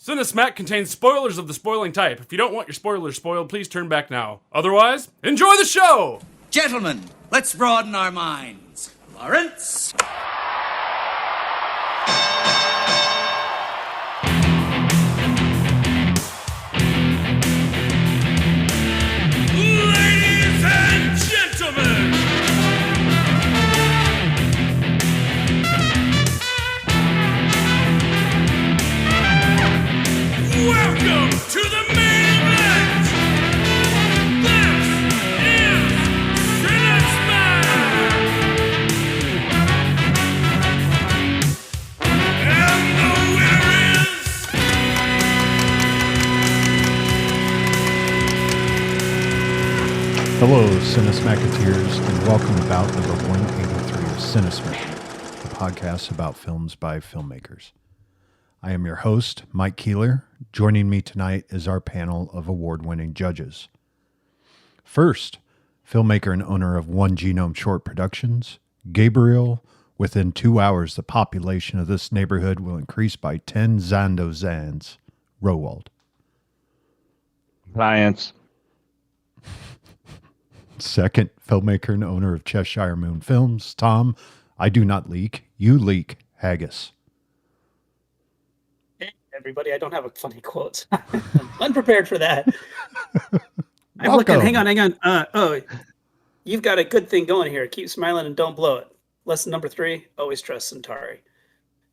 Cinesmack contains spoilers of the spoiling type. If you don't want your spoilers spoiled, please turn back now. Otherwise, enjoy the show! Gentlemen, let's broaden our minds. Lawrence? Ladies and gentlemen! Welcome to the main event! This is Cinesmack! And the winner is... Hello, Cinesmacketeers, and welcome about number 183 of Cinesmack, the podcast about films by filmmakers. I am your host, Mike Keeler. Joining me tonight is our panel of award-winning judges. First, filmmaker and owner of One Genome Short Productions, Gabriel. Within 2 hours, the population of this neighborhood will increase by 10 Zando Zans. Rowald. Science. Second, filmmaker and owner of Cheshire Moon Films, Tom. I do not leak. You leak. Haggis. Hey, everybody, I don't have a funny quote. I'm unprepared for that. I'm looking. Welcome. Hang on. You've got a good thing going here. Keep smiling and don't blow it. Lesson number 3, always trust Centauri.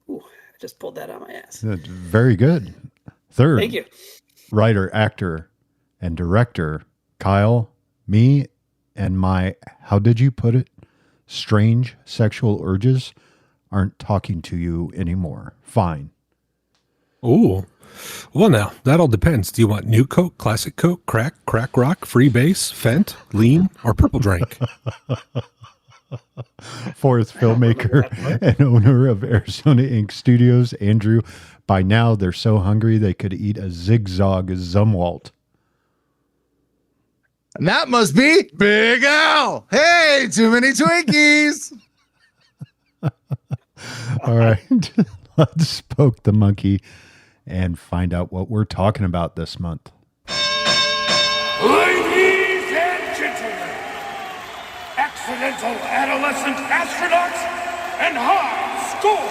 Ooh, I just pulled that out of my ass. Very good. Third, Thank you. writer, actor, and director, Kyle, me, and my, how did you put it? Strange sexual urges aren't talking to you anymore. Fine. Ooh. Well, now, that all depends. Do you want new Coke, classic Coke, crack rock, free base, Fent, lean, or purple drink? Fourth, filmmaker and owner of Arizona Ink Studios, Andrew. By now, they're so hungry they could eat a zigzag Zumwalt. And that must be Big Al. Hey, too many Twinkies. All right, let's poke the monkey and find out what we're talking about this month. Ladies and gentlemen, accidental adolescent astronauts and high score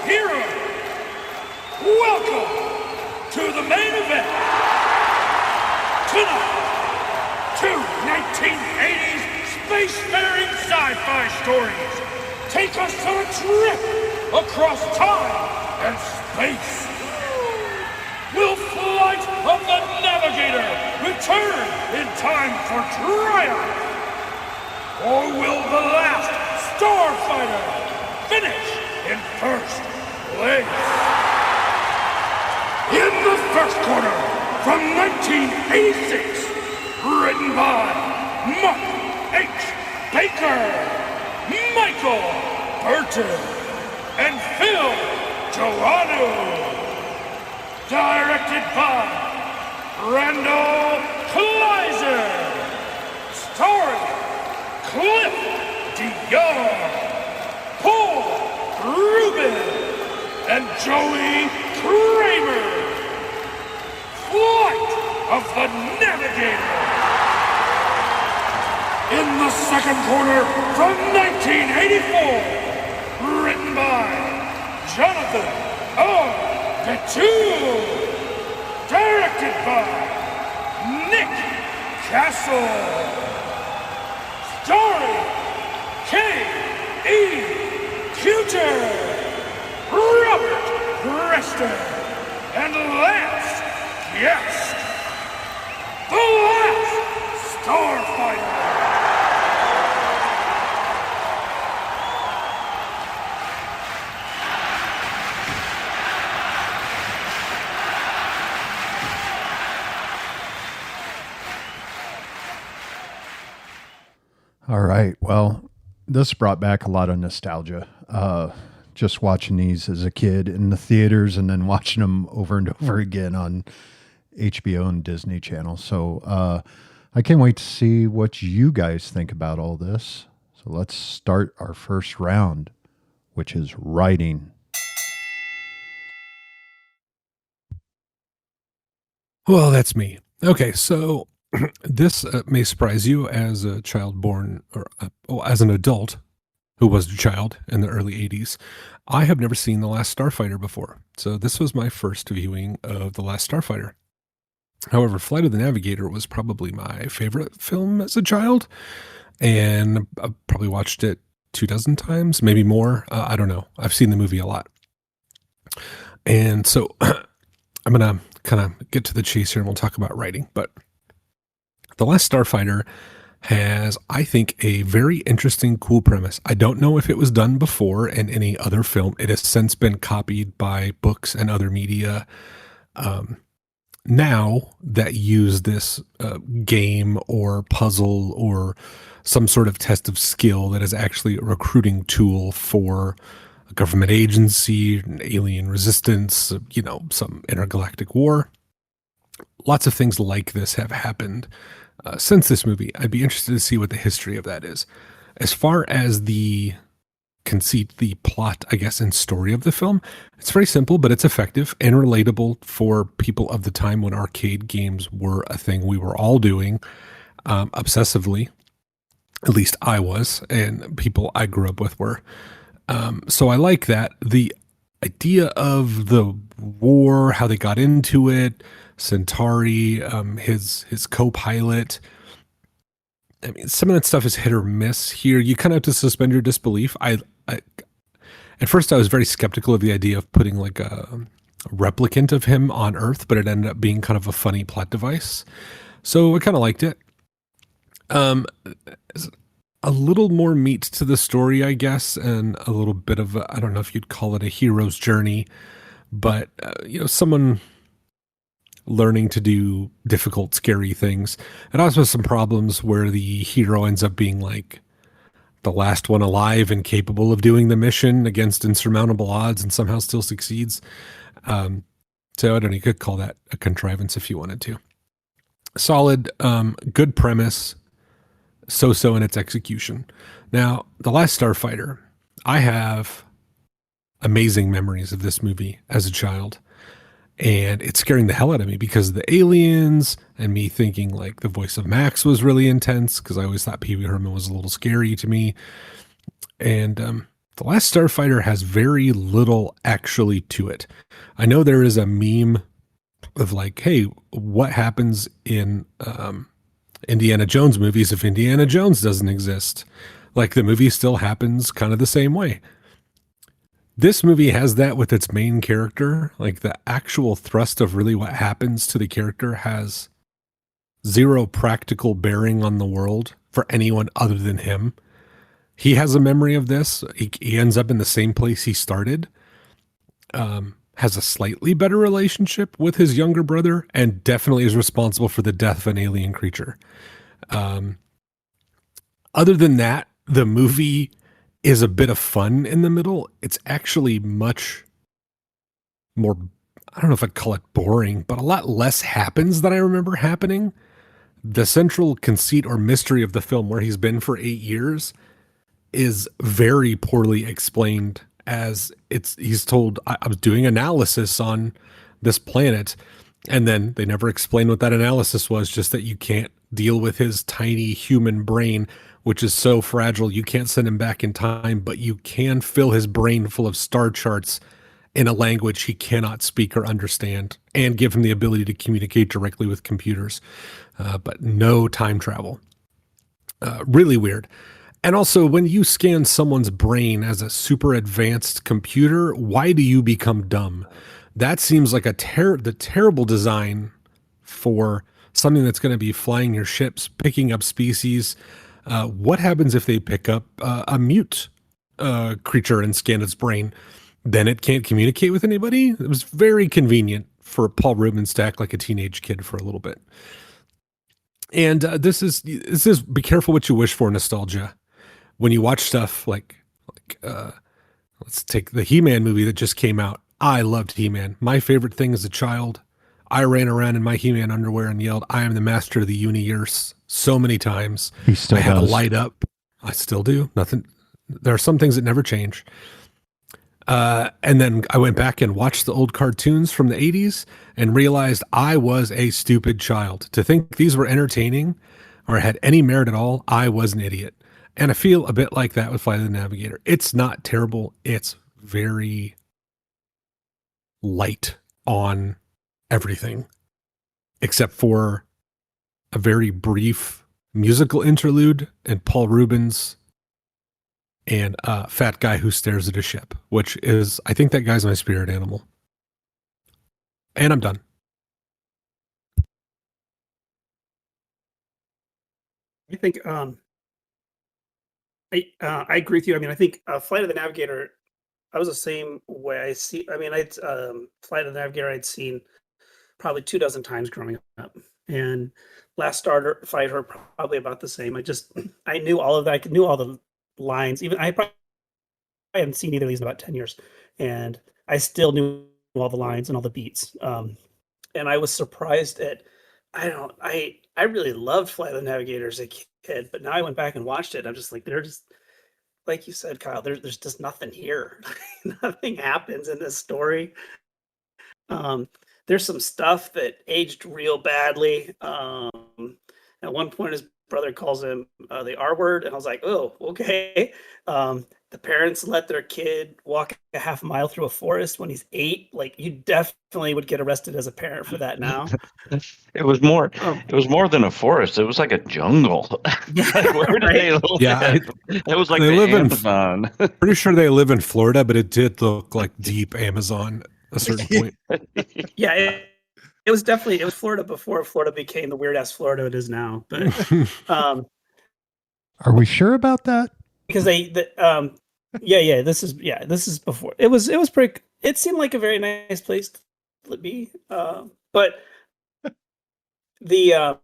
heroes, welcome to the main event. Tonight, two 1980s spacefaring sci-fi stories take us on a trip across time and space. Will Flight of the Navigator return in time for triumph? Or will the Last Starfighter finish in first place? In the first quarter from 1986, written by Mark H. Baker, Michael Burton, and Phil Joannou. Directed by Randall Kleiser. Story, Cliff DeYoung, Paul Rubin, and Joey Kramer. Flight of the Navigator. In the second quarter from 1984, written by Jonathan O. Petul, directed by Nick Castle. Story, K.E. Cuter, Robert Preston, and last guest, the Last Starfighter. All right. Well, this brought back a lot of nostalgia. Just watching these as a kid in the theaters and then watching them over and over again on HBO and Disney Channel. So I can't wait to see what you guys think about all this. So let's start our first round, which is writing. Well, that's me. Okay, so this may surprise you as a child born, or as an adult who was a child in the early 80s. I have never seen The Last Starfighter before. So this was my first viewing of The Last Starfighter. However, Flight of the Navigator was probably my favorite film as a child, and I've probably watched it 24 times, maybe more. I don't know. I've seen the movie a lot. And so I'm going to kind of get to the chase here and we'll talk about writing. But The Last Starfighter has, I think, a very interesting, cool premise. I don't know if it was done before in any other film. It has since been copied by books and other media now that use this game or puzzle or some sort of test of skill that is actually a recruiting tool for a government agency, an alien resistance, some intergalactic war. Lots of things like this have happened since this movie. I'd be interested to see what the history of that is. As far as the conceit, the plot, I guess, and story of the film, it's very simple, but it's effective and relatable for people of the time when arcade games were a thing we were all doing obsessively. At least I was, and people I grew up with were. So I like that. The idea of the war, how they got into it, Centauri, his co-pilot. I mean, some of that stuff is hit or miss here. You kind of have to suspend your disbelief. At first I was very skeptical of the idea of putting like a replicant of him on Earth, but it ended up being kind of a funny plot device. So I kind of liked it. A little more meat to the story, I guess, and a little bit of I don't know if you'd call it a hero's journey, but someone learning to do difficult, scary things. It also has some problems where the hero ends up being like the last one alive and capable of doing the mission against insurmountable odds and somehow still succeeds. So I don't know, you could call that a contrivance if you wanted to. Solid, good premise, so-so in its execution. Now, The Last Starfighter, I have amazing memories of this movie as a child. And it's scaring the hell out of me because of the aliens and me thinking like the voice of Max was really intense because I always thought Pee Wee Herman was a little scary to me. And The Last Starfighter has very little actually to it. I know there is a meme of like, hey, what happens in Indiana Jones movies if Indiana Jones doesn't exist? Like the movie still happens kind of the same way. This movie has that with its main character. Like the actual thrust of really what happens to the character has zero practical bearing on the world for anyone other than him. He has a memory of this. He ends up in the same place he started. Has a slightly better relationship with his younger brother and definitely is responsible for the death of an alien creature. Other than that, the movie is a bit of fun in the middle. It's actually much more, I don't know if I'd call it boring, but a lot less happens than I remember happening. The central conceit or mystery of the film, where he's been for 8 years, is very poorly explained. As he's told, I was doing analysis on this planet, and then they never explain what that analysis was, just that you can't deal with his tiny human brain, which is so fragile you can't send him back in time, but you can fill his brain full of star charts in a language he cannot speak or understand, and give him the ability to communicate directly with computers, but no time travel. Really weird. And also, when you scan someone's brain as a super advanced computer, why do you become dumb? That seems like the terrible design for something that's going to be flying your ships, picking up species. What happens if they pick up a mute creature and scan its brain? Then it can't communicate with anybody? It was very convenient for Paul Rubens to act like a teenage kid for a little bit. And this is be careful what you wish for nostalgia. When you watch stuff like let's take the He-Man movie that just came out. I loved He-Man. My favorite thing as a child. I ran around in my He-Man underwear and yelled, "I am the master of the universe," so many times. He still I had to does. light up. I still do. Nothing. There are some things that never change. And then I went back and watched the old cartoons from the 80s and realized I was a stupid child. To think these were entertaining or had any merit at all, I was an idiot. And I feel a bit like that with Flight of the Navigator. It's not terrible. It's very light on everything, except for a very brief musical interlude and Paul Rubens and a fat guy who stares at a ship, which is, I think that guy's my spirit animal. And I'm done. I think I agree with you. I mean, I think Flight of the Navigator, I was the same way. I'd Flight of the Navigator I'd seen probably 24 times growing up, and Last Starfighter probably about the same. I knew all of that. I knew all the lines. Even I haven't seen either of these in about 10 years, and I still knew all the lines and all the beats. And I was surprised at I really loved Flight of the Navigator as a kid, but now I went back and watched it. I'm just like, they're just like you said, Kyle. There's just nothing here. Nothing happens in this story. There's some stuff that aged real badly. At one point, his brother calls him the R word, and I was like, oh, okay. The parents let their kid walk a half mile through a forest when he's 8. Like, you definitely would get arrested as a parent for that now. It was more. It was more than a forest. It was like a jungle. Like, where did they live? Yeah, it was like they the live in- Amazon. Pretty sure they live in Florida, but it did look like deep Amazon at a certain point. Yeah, it was Florida before Florida became the weird ass Florida it is now. But Are we sure about that? because this is before it was pretty. It seemed like a very nice place to be, but the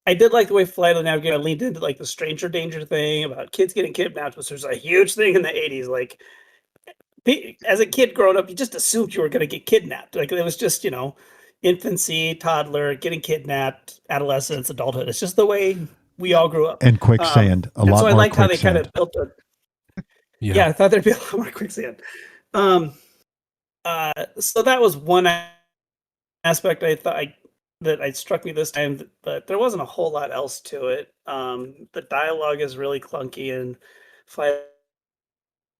I did like the way Flight of the Navigator leaned into like the stranger danger thing about kids getting kidnapped, which was a huge thing in the 80s. Like, as a kid growing up, you just assumed you were going to get kidnapped. Like, it was just, infancy, toddler, getting kidnapped, adolescence, adulthood. It's just the way we all grew up. And quicksand. A and lot so I more liked how they quicksand. kind of built I thought there'd be a lot more quicksand. So that was one aspect I thought that struck me this time, but there wasn't a whole lot else to it. The dialogue is really clunky in Flight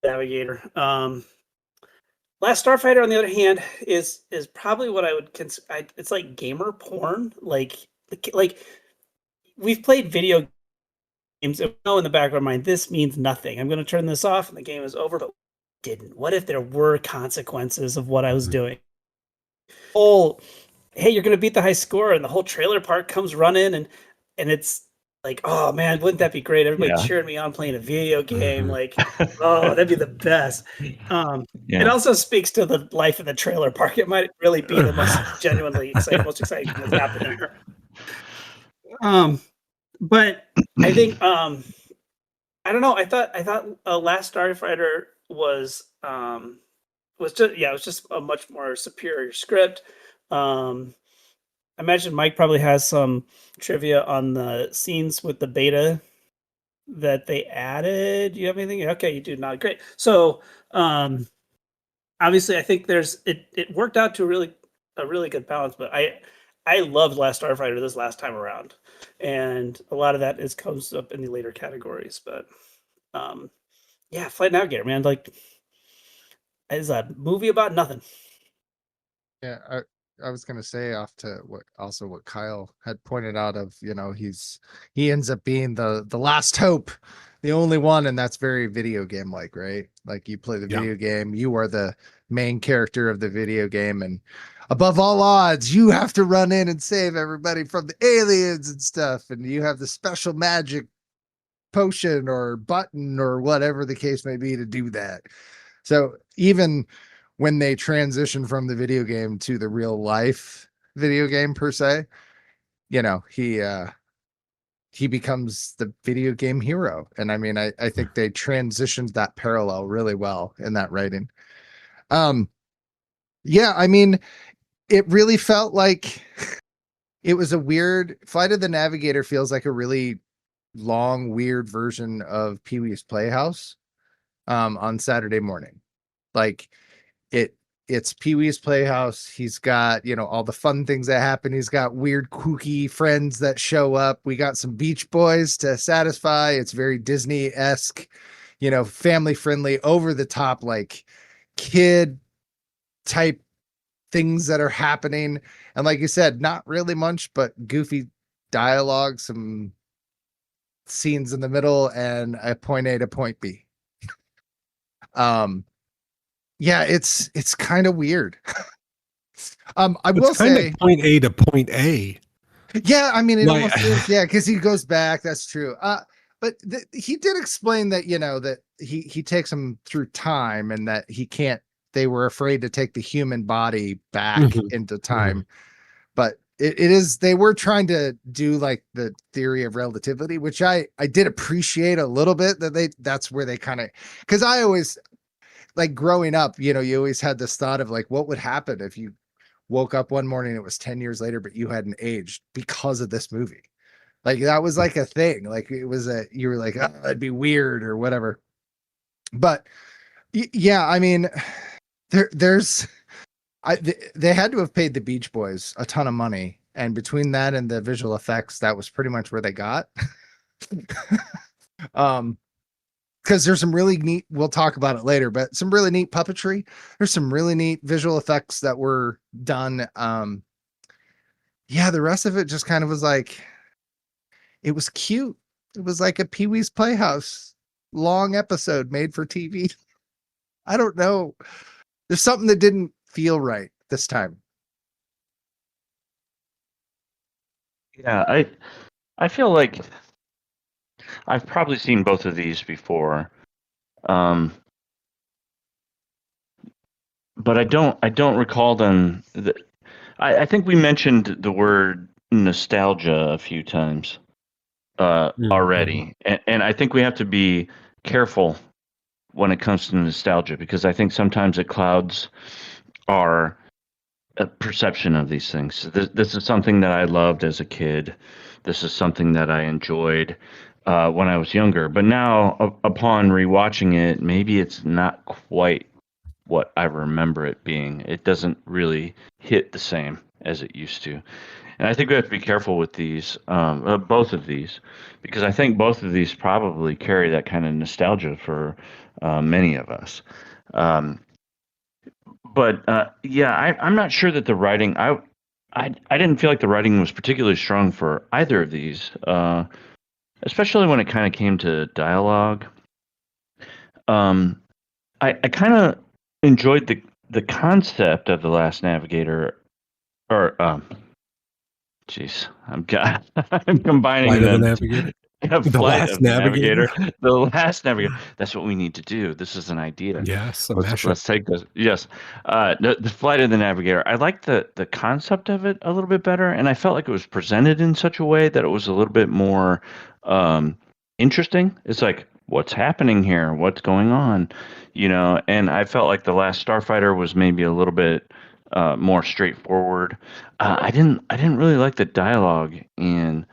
Navigator. Last Starfighter, on the other hand, is probably what I would consider. It's like gamer porn. Like we've played video games and we know in the back of our mind this means nothing. I'm going to turn this off and the game is over. But didn't. What if there were consequences of what I was doing? Oh, hey, you're going to beat the high score, and the whole trailer park comes running, and it's like, oh man, wouldn't that be great? Everybody cheering me on playing a video game. Like, oh, that'd be the best. It also speaks to the life of the trailer park. It might really be the most genuinely exciting, most exciting thing that's happened there. But I think I don't know. I thought Last Starfighter was just a much more superior script. I imagine Mike probably has some trivia on the scenes with the beta that they added. Do you have anything? Okay, you do not. Great. So obviously I think it worked out to a really good balance, but I loved Last Starfighter this last time around. And a lot of that comes up in the later categories. But Flight Navigator, man, like, is a movie about nothing. Yeah, I was gonna say off to what Kyle had pointed out of, he ends up being the last hope, the only one, and that's very video game like, right? Like, you play the video game, you are the main character of the video game, and above all odds, you have to run in and save everybody from the aliens and stuff, and you have the special magic potion or button or whatever the case may be to do that. So even when they transition from the video game to the real life video game per se, he becomes the video game hero. And I mean, I think they transitioned that parallel really well in that writing. I mean, it really felt like it was a weird Flight of the Navigator feels like a really long, weird version of Pee-wee's Playhouse on Saturday morning. Like it's Pee-wee's Playhouse. He's got, all the fun things that happen. He's got weird, kooky friends that show up. We got some Beach Boys to satisfy. It's very Disney-esque, family friendly, over the top, like kid type things that are happening. And like you said, not really much, but goofy dialogue, some scenes in the middle, and a point A to point B. Yeah, it's kind of weird. I will It's kind say of point A to point A. Yeah, I mean, it Like- almost is. Yeah, because he goes back. That's true. But he did explain that, that he takes him through time, and that he can't. They were afraid to take the human body back Mhm. into time. But it is. They were trying to do like the theory of relativity, which I did appreciate a little bit. That's where they kind of, because I always, like, growing up, you always had this thought of like, what would happen if you woke up one morning, it was 10 years later, but you hadn't aged because of this movie. Like, that was like a thing. Like, it was you were like, oh, that'd be weird or whatever. But yeah, I mean, they had to have paid the Beach Boys a ton of money. And between that and the visual effects, that was pretty much where they got. Because there's some really neat, we'll talk about it later, but some really neat puppetry. There's some really neat visual effects that were done. Yeah, the rest of it just kind of was like, it was cute. It was like a Pee-wee's Playhouse long episode made for TV. I don't know. There's something that didn't feel right this time. Yeah, I feel like I've probably seen both of these before, but I don't recall them. I think we mentioned the word nostalgia a few times already, and I think we have to be careful when it comes to nostalgia, because I think sometimes it clouds our perception of these things. This is something that I loved as a kid. This is something that I enjoyed when I was younger. But now, upon rewatching it, maybe it's not quite what I remember it being. It doesn't really hit the same as it used to. And I think we have to be careful with these, both of these, because I think both of these probably carry that kind of nostalgia for many of us. But yeah, I'm not sure that the writing. I didn't feel like the writing was particularly strong for either of these, especially when it kind of came to dialogue. I kind of enjoyed the concept of the Last Navigator, or jeez, I'm combining Flight of the them. Navigator. The Last Navigator. The Last Navigator. That's what we need to do. This is an idea. Yes, a Let's mashup. take this. Yes, the Flight of the Navigator. I liked the concept of it a little bit better, and I felt like it was presented in such a way that it was a little bit more interesting. It's like, what's happening here? What's going on? And I felt like the Last Starfighter was maybe a little bit more straightforward. I didn't really like the dialogue in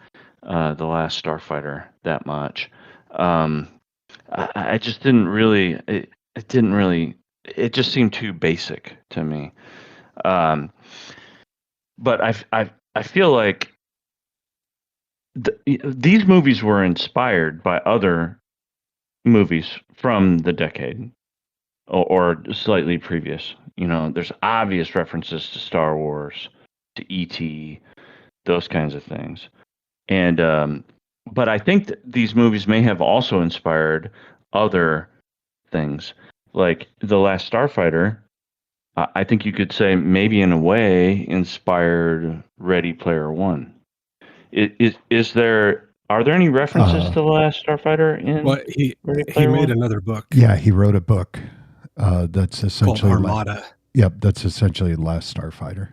the Last Starfighter that much. I just didn't really. It didn't really. It just seemed too basic to me. But I feel like these movies were inspired by other movies from the decade or slightly previous. There's obvious references to Star Wars, to E.T., those kinds of things. And but I think that these movies may have also inspired other things, like The Last Starfighter. I think you could say maybe in a way inspired Ready Player One. Is there? Are there any references to The Last Starfighter in Well, he Ready he Player made One? another book Yeah, he wrote a book that's called essentially Armada. Yep, that's essentially Last Starfighter.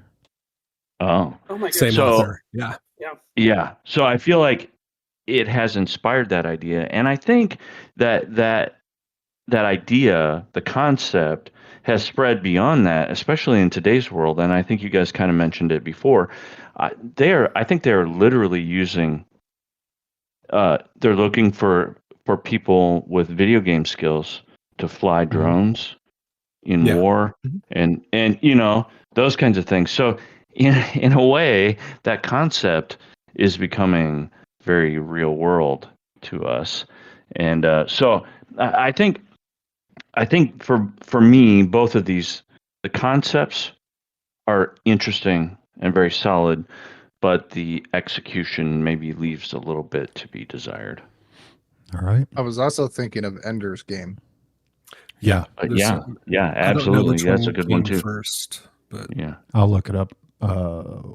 Oh, Oh my Same goodness. So- author. Yeah. yeah. So I feel like it has inspired that idea, and I think that idea, the concept, has spread beyond that, especially in today's world. And I think you guys kind of mentioned it before. I think they're literally using. They're looking for people with video game skills to fly drones. in Yeah. war, and those kinds of things. So in a way, that concept is becoming very real world to us, and so I think for me, both of these, the concepts are interesting and very solid, but the execution maybe leaves a little bit to be desired. All right. I was also thinking of Ender's Game. Yeah. Yeah, I don't know absolutely. which That's one a good one came too. first, but Yeah. I'll look it up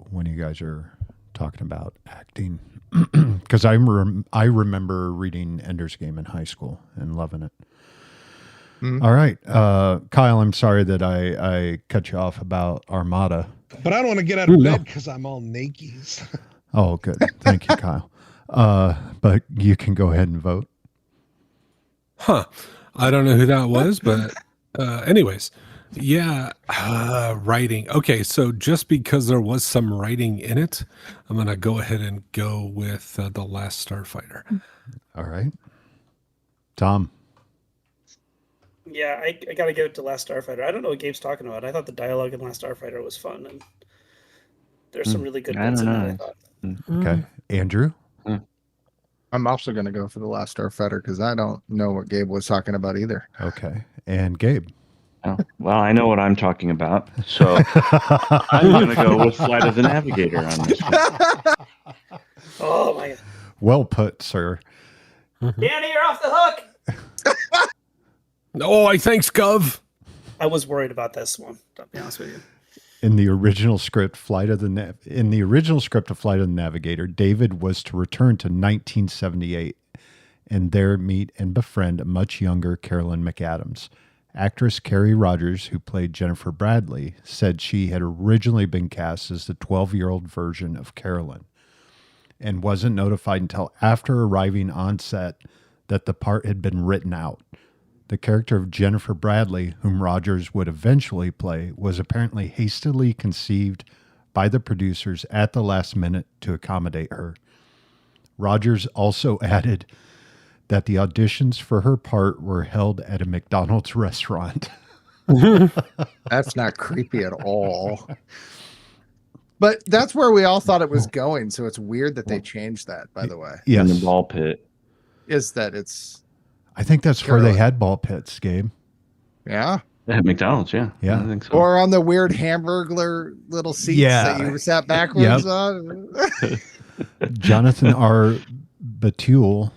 when you guys are talking about acting, because I remember reading Ender's Game in high school and loving it. All right, Kyle, I'm sorry that I cut you off about Armada. But I don't want to get out of bed because I'm all naked. Oh, good. Thank you, Kyle. But you can go ahead and vote. I don't know who that was, but anyways, yeah, writing. Okay, so just because there was some writing in it, I'm gonna go ahead and go with The Last Starfighter. All right, Tom. Yeah, I gotta give it to Last Starfighter. I don't know what Gabe's talking about. I thought the dialogue in Last Starfighter was fun, and there's some really good I bits don't in that. I know. thought. Okay, Andrew. I'm also going to go for The Last Starfighter because I don't know what Gabe was talking about either. Okay, and Gabe. Oh, well, I know what I'm talking about, so I'm going to go with Flight of the Navigator on this one. Oh my god, Well put, sir. Danny, you're off the hook. Oh, I thanks, Gov. I was worried about this one. To be honest with you. In the original script, Flight of the Navigator, David was to return to 1978 and there meet and befriend a much younger Carolyn McAdams. Actress Carrie Rogers, who played Jennifer Bradley, said she had originally been cast as the 12-year-old version of Carolyn and wasn't notified until after arriving on set that the part had been written out. The character of Jennifer Bradley, whom Rogers would eventually play, was apparently hastily conceived by the producers at the last minute to accommodate her. Rogers also added that the auditions for her part were held at a McDonald's restaurant. That's not creepy at all. But that's where we all thought it was going. So it's weird that they changed that, by the way. Yes. In the ball pit. Is that it's, I think that's where they had ball pits, Gabe. yeah. At McDonald's, yeah. Yeah. I think so. Or on the weird hamburglar little seats that you sat backwards on. Jonathan R. Batul,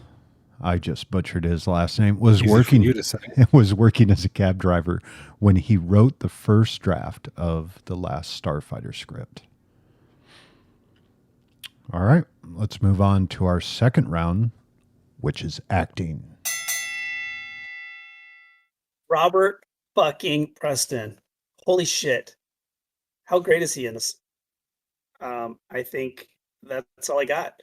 I just butchered his last name, was Easy for working you to say. was working as a cab driver when he wrote the first draft of the Last Starfighter script. All right, let's move on to our second round, which is acting. Robert fucking Preston. Holy shit. How great is he in this? I think that's all I got.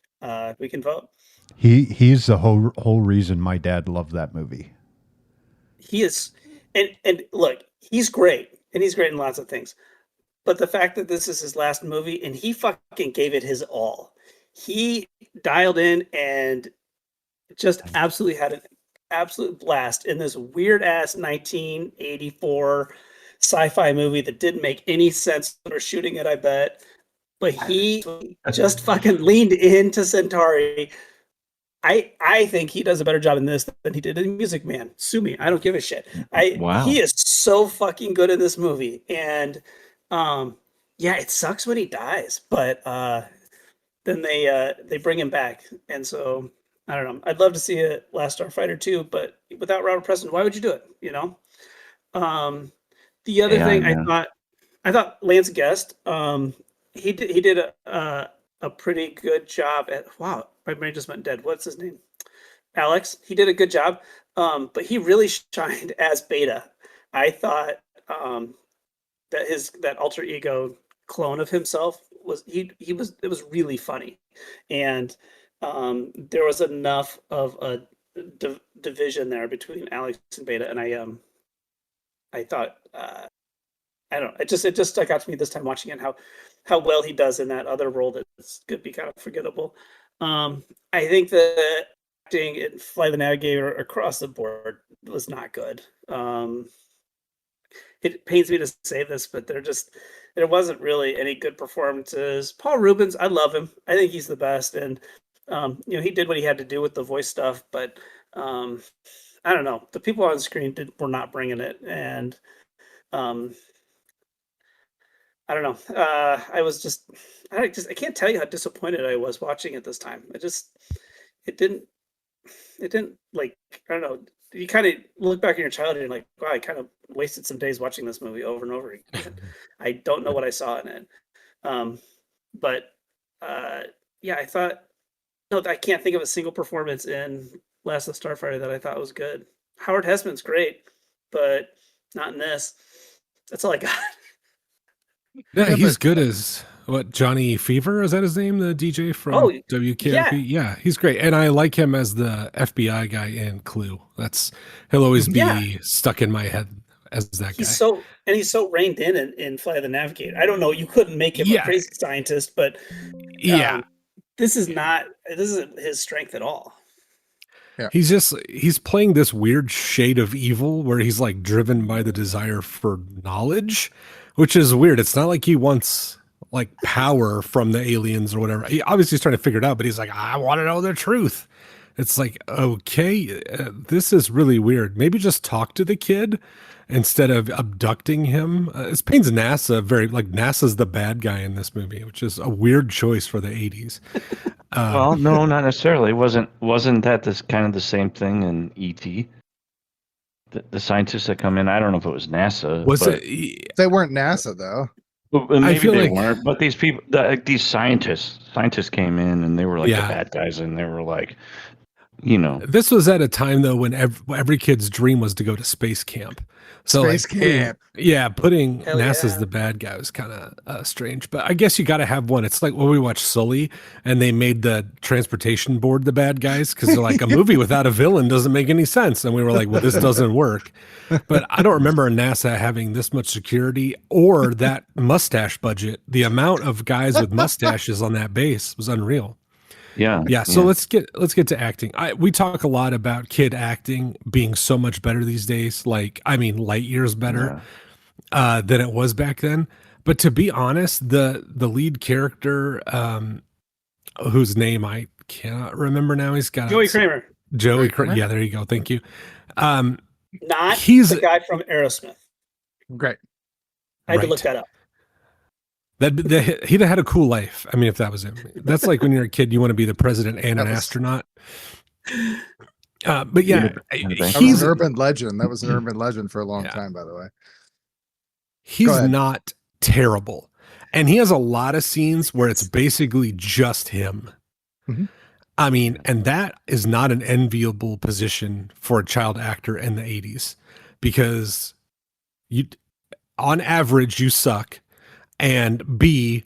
We can vote. He's the whole reason my dad loved that movie. He is, and look, he's great, and he's great in lots of things. But the fact that this is his last movie, and he fucking gave it his all. He dialed in and just absolutely had an absolute blast in this weird ass 1984 sci-fi movie that didn't make any sense when we're shooting it, I bet. But he just fucking leaned into Centauri. I think he does a better job in this than he did in Music Man. Sue me. I don't give a shit. Wow. He is so fucking good in this movie. And yeah, it sucks when he dies, but then they bring him back. And so I don't know. I'd love to see a Last Starfighter too, but without Robert Preston, why would you do it? You know? The other thing I thought Lance Guest, he did a pretty good job at, wow, my brain just went dead. What's his name? Alex. He did a good job. But he really shined as Beta. I thought that alter ego clone of himself it was really funny. And there was enough of a division there between Alex and Beta, and I thought I don't know, it just stuck out to me this time watching it, how well he does in that other role that could be kind of forgettable. I think the acting in Fly the Navigator across the board was not good. it pains me to say this, but there wasn't really any good performances. Paul Rubens, I love him. I think he's the best, and he did what he had to do with the voice stuff, but I don't know. The people on screen were not bringing it, and I don't know. I can't tell you how disappointed I was watching it this time. It didn't, like, I don't know. You kind of look back in your childhood and you're like, wow, I kind of wasted some days watching this movie over and over again. I don't know what I saw in it. But yeah, I thought, no, I can't think of a single performance in Last Starfighter that I thought was good. Howard Hessman's great, but not in this. That's all I got. Yeah, he's good as Johnny Fever, is that his name? The DJ from WKRP? Yeah, he's great. And I like him as the FBI guy in Clue. He'll always be stuck in my head as that guy. He's so reined in Flight of the Navigator. I don't know, you couldn't make him a crazy scientist, but this isn't his strength at all. Yeah. He's playing this weird shade of evil where he's like driven by the desire for knowledge, which is weird. It's not like he wants like power from the aliens or whatever. He obviously is trying to figure it out, but he's like, I want to know the truth. It's like, okay, this is really weird. Maybe just talk to the kid instead of abducting him. It pains NASA NASA's the bad guy in this movie, which is a weird choice for the 80s. Well, no, not necessarily. Wasn't that this kind of the same thing in E.T.? The scientists that come in, I don't know if it was NASA. They weren't NASA though. Maybe they weren't, but these people, these scientists came in and they were like the bad guys, and they were like, This was at a time though when every kid's dream was to go to space camp. So camp. Yeah, putting NASA as the bad guy was kind of strange, but I guess you got to have one. It's like when we watched Sully and they made the transportation board the bad guys because they're like, a movie without a villain doesn't make any sense. And we were like, well, this doesn't work. But I don't remember NASA having this much security or that mustache budget. The amount of guys with mustaches on that base was unreal. Yeah. So let's get to acting. We talk a lot about kid acting being so much better these days. Light years better than it was back then. But to be honest, the lead character, whose name I cannot remember now, he's got Joey Kramer. Joey Kramer. Yeah, there you go. Thank you. He's the guy from Aerosmith. Great. I had to look that up. He'd have had a cool life. I mean, if that was him. That's like when you're a kid, you want to be the president and an astronaut. But yeah, he's an urban legend. That was an urban legend for a long time, by the way. He's not terrible. And he has a lot of scenes where it's basically just him. Mm-hmm. I mean, and that is not an enviable position for a child actor in the 80s because on average, you suck. And B,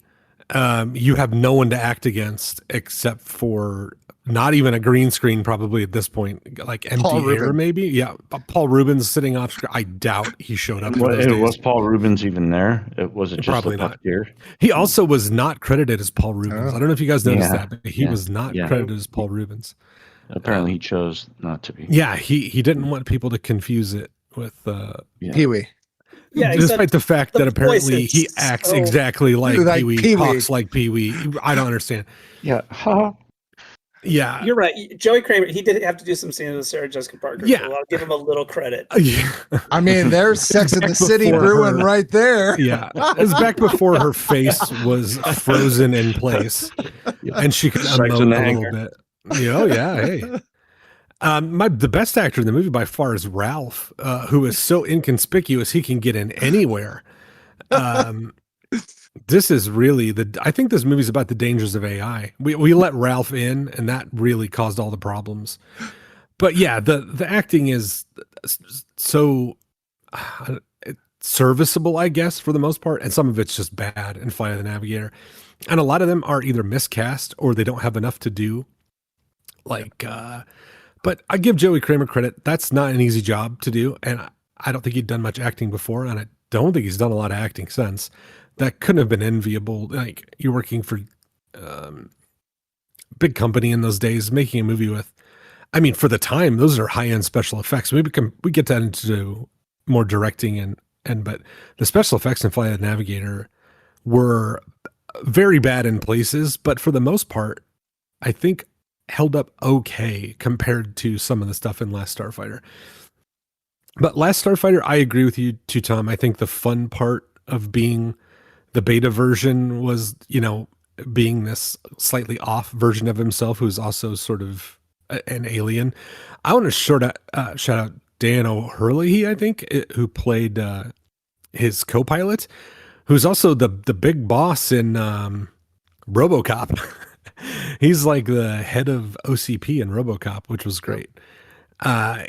you have no one to act against except for not even a green screen probably at this point, like empty air maybe. Yeah, Paul Rubens sitting off screen. I doubt he showed up. Was Paul Rubens even there? Was it just probably not here? He also was not credited as Paul Rubens. I don't know if you guys noticed that, but he was not credited as Paul Rubens. Apparently, he chose not to be. Yeah, he didn't want people to confuse it with Pee-wee. Yeah, despite the fact that apparently he acts exactly like Pee-wee, talks like Pee-wee. I don't understand. Yeah. Yeah. You're right. Joey Kramer, he did have to do some scenes with Sarah Jessica Parker. Yeah. So I'll give him a little credit. I mean, there's Sex in the City brewing right there. Yeah. It was back before her face was frozen in place. And she could unload a little bit. Hey. The best actor in the movie by far is Ralph, who is so inconspicuous he can get in anywhere. This is really I think this movie's about the dangers of AI. We let Ralph in, and that really caused all the problems. But yeah, the acting is so serviceable, I guess, for the most part, and some of it's just bad in Flight of the Navigator, and a lot of them are either miscast or they don't have enough to do. But I give Joey Kramer credit. That's not an easy job to do. And I don't think he'd done much acting before. And I don't think he's done a lot of acting since. That couldn't have been enviable. Like, you're working for big company in those days, making a movie with, I mean, for the time, those are high-end special effects. Maybe we get that into more directing and but the special effects in Flight of the Navigator were very bad in places, but for the most part, I think held up okay compared to some of the stuff in Last Starfighter. But Last Starfighter, I agree with you too, Tom. I think the fun part of being the beta version was, being this slightly off version of himself who's also sort of an alien. I want to shout out Dan O'Hurley, I think, who played his co-pilot, who's also the big boss in RoboCop. He's like the head of OCP in RoboCop, which was great. I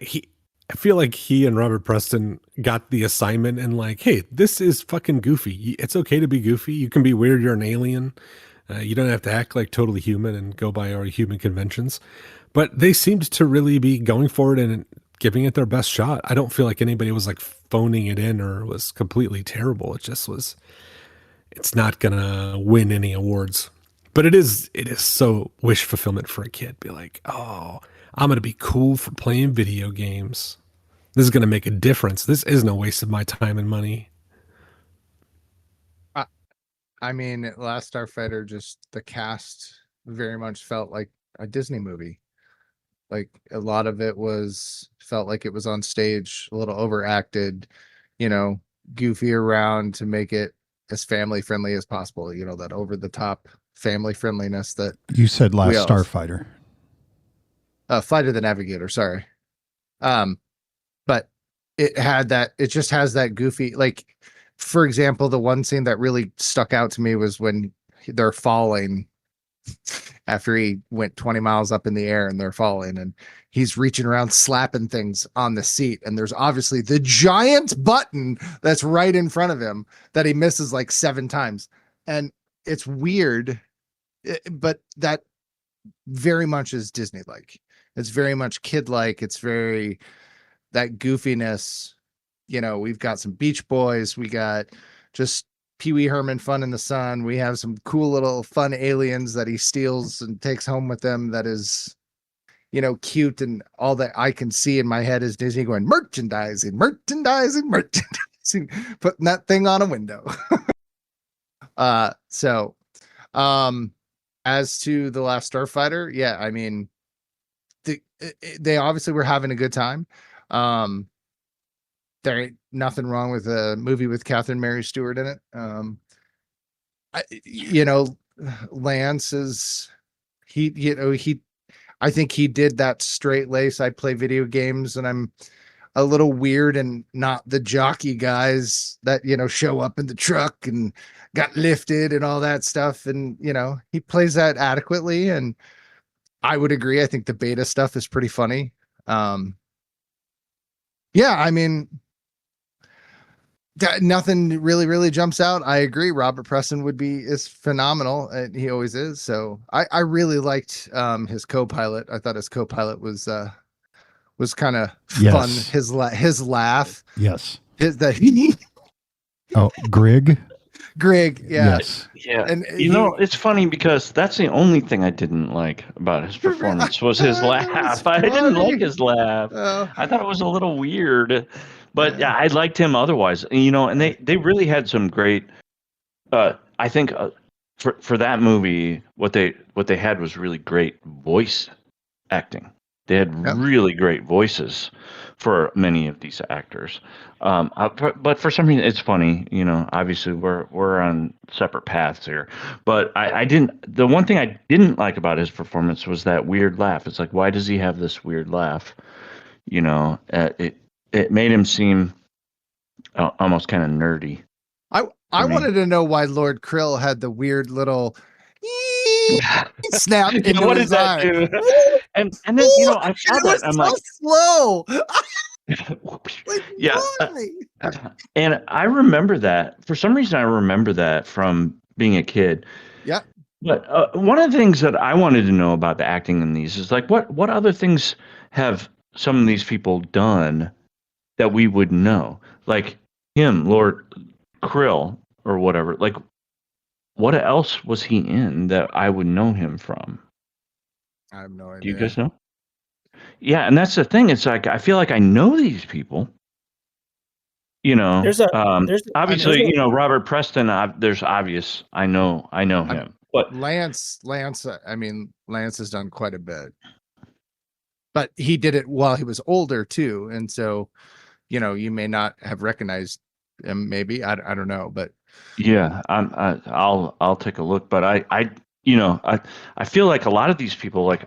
feel like he and Robert Preston got the assignment and like, hey, this is fucking goofy. It's okay to be goofy. You can be weird. You're an alien. You don't have to act like totally human and go by our human conventions. But they seemed to really be going for it and giving it their best shot. I don't feel like anybody was like phoning it in or was completely terrible. It just was, it's not going to win any awards. But it is so wish fulfillment for a kid. Be like, oh, I'm going to be cool for playing video games. This is going to make a difference. This isn't a waste of my time and money. I mean, Last Starfighter, just the cast very much felt like a Disney movie. Like a lot of it felt like it was on stage, a little overacted, goofy around to make it as family friendly as possible. That over the top family friendliness that you said Last Starfighter. Flight of the Navigator, sorry. But it just has that goofy, like, for example, the one scene that really stuck out to me was when they're falling after he went 20 miles up in the air and they're falling and he's reaching around slapping things on the seat. And there's obviously the giant button that's right in front of him that he misses like 7 times. And it's weird, but that very much is Disney-like. It's very much kid-like. It's very that goofiness. We've got some Beach Boys. We got just Pee Wee Herman fun in the sun. We have some cool little fun aliens that he steals and takes home with him. That is, cute. And all that I can see in my head is Disney going merchandising, putting that thing on a window. As to the Last Starfighter, yeah, I mean, they obviously were having a good time. There ain't nothing wrong with a movie with Catherine Mary Stewart in it. Lance is I think he did that straight lace. I play video games and I'm a little weird and not the jockey guys that, show up in the truck and got lifted and all that stuff. And, he plays that adequately. And I would agree. I think the beta stuff is pretty funny. Yeah, I mean, nothing really jumps out. I agree. Robert Preston is phenomenal, and he always is. So I really liked his co-pilot. I thought his co-pilot was kind of fun. His laugh. Yes. Oh, Grig. Yeah. Yes. Yeah. And it's funny because that's the only thing I didn't like about his performance was his laugh. I didn't like his laugh. I thought it was a little weird. But yeah, I liked him otherwise. And they really had some great I think for that movie what they had was really great voice acting. They had really great voices for many of these actors. But for some reason, it's funny. Obviously we're on separate paths here. But I didn't. The one thing I didn't like about his performance was that weird laugh. It's like, why does he have this weird laugh? It made him seem almost kind of nerdy. I wanted to know why Lord Krill had the weird little snap into what his did that eye. do? And then I saw that. I'm like, slow. Yeah. Why? And I remember that. For some reason, I remember that from being a kid. Yeah. But one of the things that I wanted to know about the acting in these is like, what other things have some of these people done that we would know? Like him, Lord Krill, or whatever. Like, what else was he in that I would know him from? I have no idea. Do you guys know? Yeah, and that's the thing. It's like I feel like I know these people, You know, There's a obviously, there's a- you know, Robert Preston. There's obvious. I know him, but Lance, I mean, Lance has done quite a bit, but he did it while he was older too, and so, you know, you may not have recognized him. Maybe I don't know, but yeah, I'll take a look. But I feel like a lot of these people, like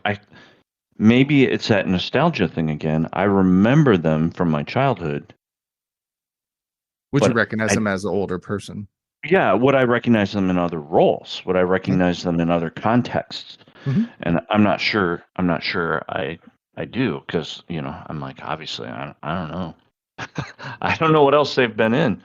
maybe it's that nostalgia thing again. I remember them from my childhood. would you But recognize him as an older person? Yeah, would I recognize them in other roles? Would I recognize them in other contexts? Mhm. And I'm not sure. I do, because you know, I'm like, obviously I don't know. I don't know what else they've been in.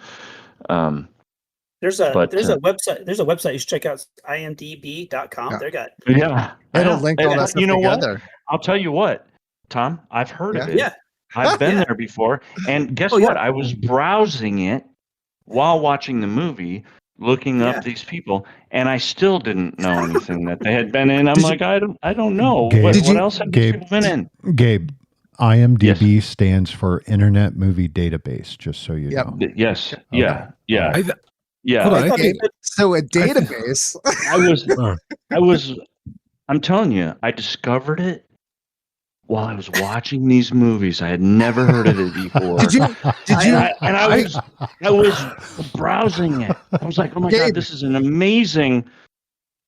there's a But, website you should check out, imdb.com. Yeah. They got yeah, It'll link all that And stuff you know what? together. I'll tell you what, Tom. I've heard of it. yeah. I've been Yeah. there before. And guess Oh, yeah. what? I was browsing it while watching the movie, looking Yeah. up these people, and I still didn't know anything that they had been in. I'm like, I don't know. Gabe, What else have these Gabe, people been in? Gabe, IMDb stands for Internet Movie Database, just so you Yep. know. Yes. Okay. Yeah. Yeah. I th- Yeah. Hold on, I thought think So a database. I was I'm telling you, I discovered it while I was watching these movies. I had never heard of it before. Did you? I was browsing it. I was like, oh my Gabe. God, this is an amazing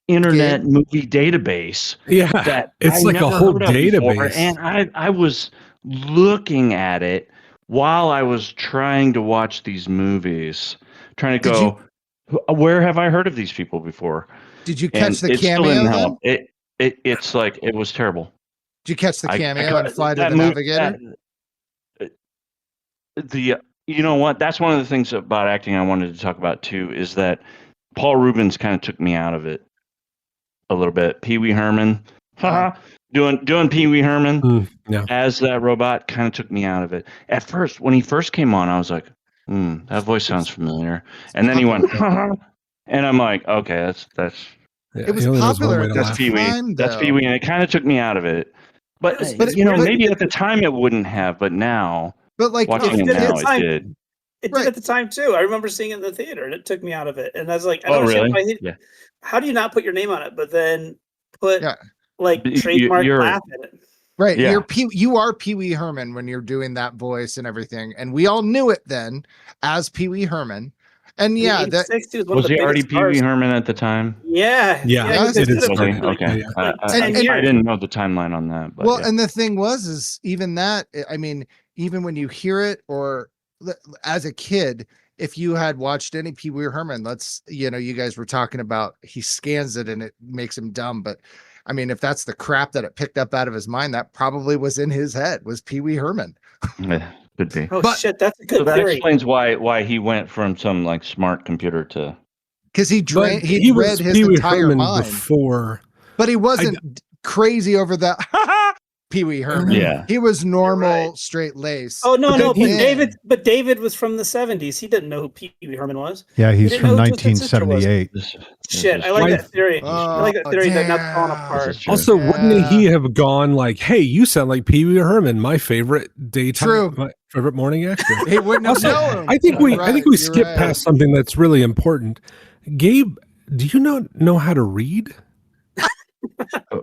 internet movie database. yeah, That it's I like a never whole heard of before. database. And I was looking at it while I was trying to watch these movies, trying to Did go, where have I heard of these people before? Did you And catch the it still cameo? didn't Then? help. It's like, it was terrible. Did you catch the I cameo got- and Fly to that the movie- Navigator? You know what? That's one of the things about acting I wanted to talk about too, is that Paul Rubens kind of took me out of it a little bit. Pee Wee Herman, doing Pee Wee Herman yeah. as that robot kind of took me out of it. At first, when he first came on, I was like, that voice sounds familiar. And then he went, and I'm like, okay, that's It was he only knows one popular way at to the laugh. that's Pee Wee. time, That's though. Pee Wee, and it kind of took me out of it. But But you know, but- maybe at the time it wouldn't have, but now But like, watching it at the now, it time- did. It Right. did at the time too. I remember seeing it in the theater, and it took me out of it. And I was like, I Oh, don't understand really? why Yeah. how do you not put your name on it, but then put Yeah. like You- trademark you're- laugh in it? right, Yeah. you are Pee Wee Herman when you're doing that voice and everything, and we all knew it then as Pee Wee Herman. And yeah, The that 86 was one Was of the he already biggest Pee Wee stars. Herman at the time? Yeah, Yeah, he it did is it Was starting. he? like- Okay. Yeah. And- I years. didn't know the timeline on that. But well, yeah. and the thing is even that, I mean, even when you hear it, or as a kid, if you had watched any Pee Wee Herman, you guys were talking about, he scans it and it makes him dumb. But I mean, if that's the crap that it picked up out of his mind, that probably was in his head, was Pee Wee Herman. Yeah, could be. Oh But- shit, that's a So good that theory. explains why he went from some like smart computer to Because he But he read was his Pee Wee entire Herman mind. before. But he wasn't crazy over the Pee Wee Herman. Yeah. He was normal, right. straight lace. Oh no, no, but then- David was from the 70s. He didn't know who Pee Wee Herman was. Yeah, he's didn't from know who Twisted Sister was. 1978. Shit, I like Why- that theory. I like that theory that not falling damn. apart. This is true. Also, wouldn't Yeah. he have gone like, "Hey, you sound like Pee Wee Herman, my favorite daytime, True. my favorite morning actor." He wouldn't have Also, known. I think we Right, we you're skipped right. past something that's really important. Gabe, do you not know how to read?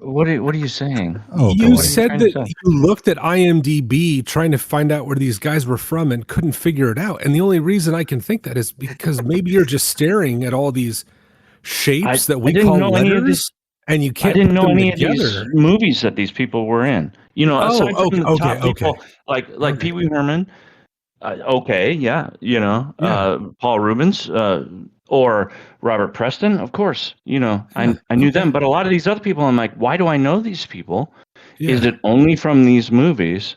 What are you saying? Oh, You boy. said trying to that say? you looked at IMDb trying to find out where these guys were from and couldn't figure it out. And the only reason I can think that is because maybe you're just staring at all these shapes that we didn't call know any of letters, these- and you I can't didn't put know them any together. of these movies that these people were in. You know, Oh, aside from the okay, top okay. people like Okay. Pee Wee Herman. Okay, yeah, Yeah. Paul Rubens, or Robert Preston, of course. You know, Yeah, I knew okay. them, but a lot of these other people, I'm like, why do I know these people? Yeah, Is it only from these movies,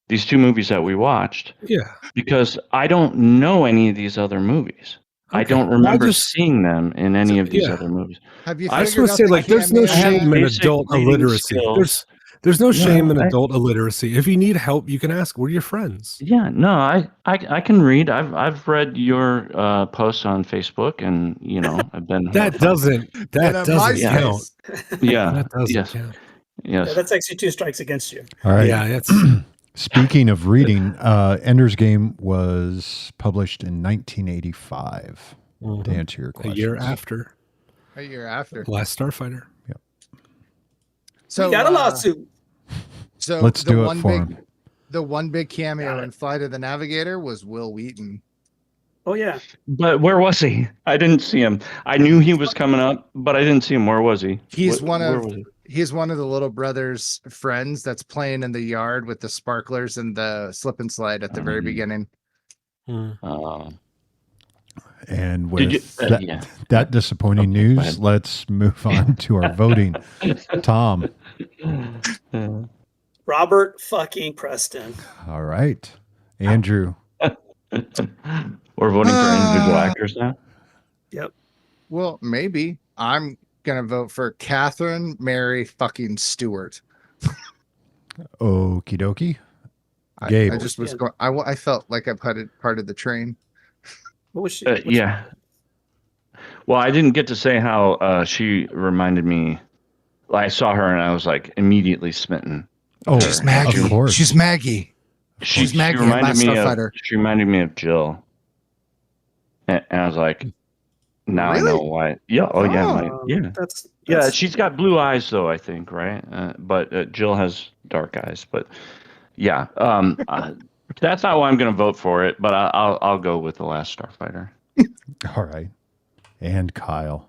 these two movies that we watched? yeah. Because I don't know any of these other movies. I Okay. don't Well, I remember just- seeing them in any of these yeah. other movies. Have you I I just figured want out to say, the like, there's no cameo? shame in Basic adult reading illiteracy. skills. There's no shame in I- adult illiteracy. If you need help, you can ask. We're your friends. Yeah, no, I can read. I've read your posts on Facebook, and you know, I've been That doesn't And doesn't MySpace. count. yeah, That doesn't yes, count. yes. Yeah, that's actually 2 strikes against you. All right. Yeah, that's Speaking of reading, Ender's Game was published in 1985. To answer your A question, year after A year after. Last Starfighter. So We got a lawsuit. So Let's the do it one for big, him. the one big cameo Got it. in Flight of the Navigator was Will Wheaton. Oh yeah. But where was he? I didn't see him. I knew he was coming up, but I didn't see him. Where was he? He's Where was he? he's one of the little brother's friends that's playing in the yard with the sparklers and the slip and slide at the very beginning. And Did you- with that disappointing Okay, go news, ahead. let's move on to our voting. Tom. Robert fucking Preston. All right. Andrew. We're voting for individual actors now. Yep. Well, maybe I'm gonna vote for Catherine Mary fucking Stewart. Okie dokie. I Gabe. just was going. I felt like I parted the train. What was she? Yeah. Well, I didn't get to say how she reminded me. I saw her and I was like immediately smitten. Oh, She's Maggie. of course. She's Maggie. She's Maggie in Last Starfighter. She reminded me of Jill, and I was like, now Really? I know why. Yeah. Oh, yeah. Yeah. That's Yeah. She's got blue eyes, though. I think, right? But Jill has dark eyes. But yeah, that's not why I'm going to vote for it. But I'll go with The Last Starfighter. All right. And Kyle.